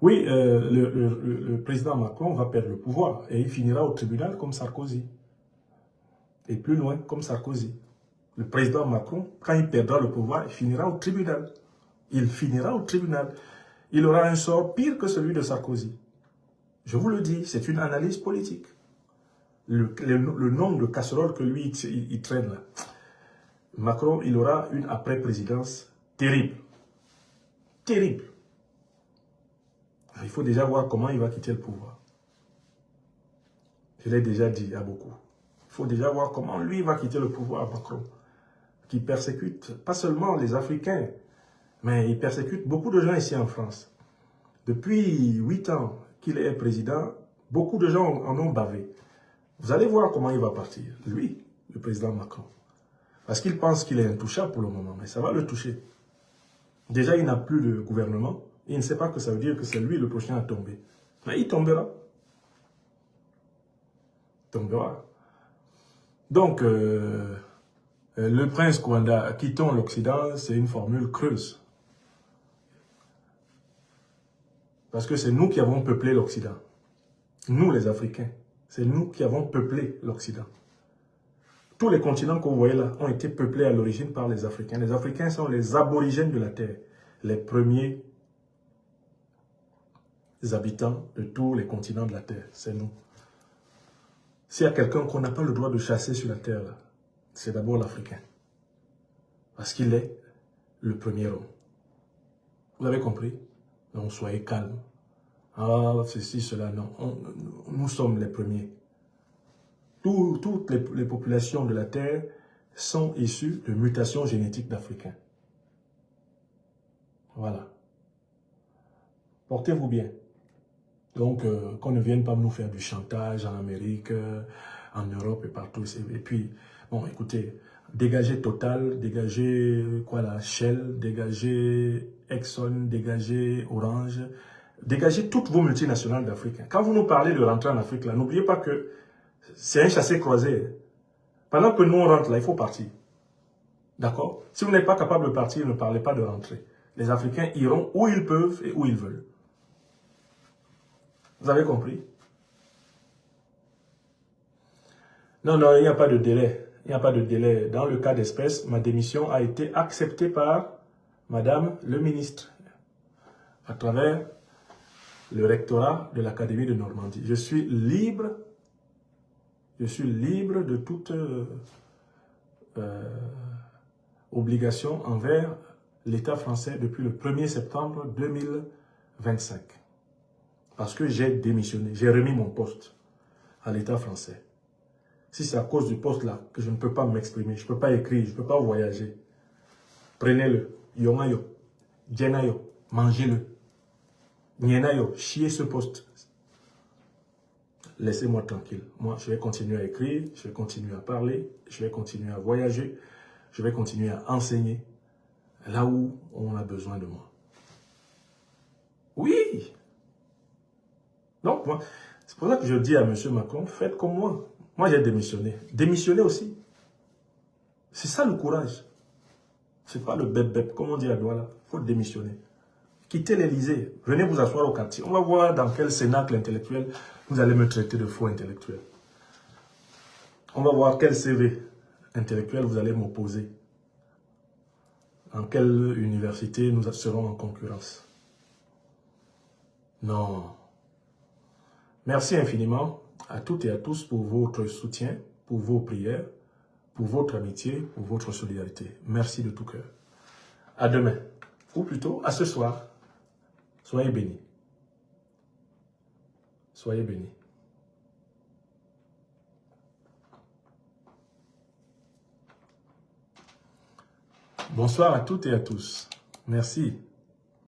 Speaker 1: Oui, le président Macron va perdre le pouvoir et il finira au tribunal comme Sarkozy. Et plus loin, comme Sarkozy. Le président Macron, quand il perdra le pouvoir, il finira au tribunal. Il finira au tribunal. Il aura un sort pire que celui de Sarkozy. Je vous le dis, c'est une analyse politique. Le nombre de casseroles que lui, il traîne là. Macron, il aura une après-présidence terrible. Terrible. Il faut déjà voir comment il va quitter le pouvoir. Je l'ai déjà dit à beaucoup. Il faut déjà voir comment lui va quitter le pouvoir, Macron. Qui persécute pas seulement les Africains, mais il persécute beaucoup de gens ici en France. Depuis 8 ans qu'il est président, beaucoup de gens en ont bavé. Vous allez voir comment il va partir, lui, le président Macron. Parce qu'il pense qu'il est intouchable pour le moment, mais ça va le toucher. Déjà, il n'a plus de gouvernement. Il ne sait pas que ça veut dire que c'est lui le prochain à tomber. Mais il tombera. Il tombera. Donc, le prince Kouanda, quittons l'Occident, c'est une formule creuse. Parce que c'est nous qui avons peuplé l'Occident. Nous, les Africains. C'est nous qui avons peuplé l'Occident. Tous les continents que vous voyez là ont été peuplés à l'origine par les Africains. Les Africains sont les aborigènes de la Terre. Les premiers habitants de tous les continents de la Terre. C'est nous. S'il y a quelqu'un qu'on n'a pas le droit de chasser sur la Terre, c'est d'abord l'Africain. Parce qu'il est le premier homme. Vous avez compris? Donc soyez calmes. Ah, ceci, cela, non. Nous sommes les premiers. Toutes les populations de la Terre sont issues de mutations génétiques d'Africains. Voilà. Portez-vous bien. Donc, qu'on ne vienne pas nous faire du chantage en Amérique, en Europe et partout. Et puis, bon, écoutez, dégagez Total, dégagez quoi là, Shell, dégagez Exxon, dégagez Orange, dégagez toutes vos multinationales d'Afrique. Quand vous nous parlez de rentrer en Afrique, là, n'oubliez pas que c'est un chassé-croisé. Pendant que nous on rentre là, il faut partir. D'accord? Si vous n'êtes pas capable de partir, ne parlez pas de rentrer. Les Africains iront où ils peuvent et où ils veulent. Vous avez compris? Non, non, il n'y a pas de délai. Il n'y a pas de délai. Dans le cas d'espèce, ma démission a été acceptée par Madame le ministre à travers le rectorat de l'Académie de Normandie. Je suis libre de toute obligation envers l'État français depuis le 1er septembre 2025. Parce que j'ai démissionné, j'ai remis mon poste à l'État français. Si c'est à cause du poste là que je ne peux pas m'exprimer, je ne peux pas écrire, je ne peux pas voyager, prenez-le. Yongayo, Djenayo, mangez-le. Nienayo, chiez ce poste. Laissez-moi tranquille. Moi, je vais continuer à écrire, je vais continuer à parler, je vais continuer à voyager, je vais continuer à enseigner là où on a besoin de moi. Oui! Donc, moi, c'est pour ça que je dis à M. Macron, faites comme moi. Moi, j'ai démissionné. Démissionnez aussi. C'est ça le courage. C'est pas le bep-bep, comme on dit à Douala. Il faut démissionner. Quittez l'Élysée. Venez vous asseoir au quartier. On va voir dans quel cénacle intellectuel vous allez me traiter de faux intellectuel. On va voir quel CV intellectuel vous allez m'opposer. Dans quelle université nous serons en concurrence. Non. Merci infiniment à toutes et à tous pour votre soutien, pour vos prières, pour votre amitié, pour votre solidarité. Merci de tout cœur. À demain, ou plutôt à ce soir. Soyez bénis. Soyez bénis. Bonsoir à toutes et à tous. Merci.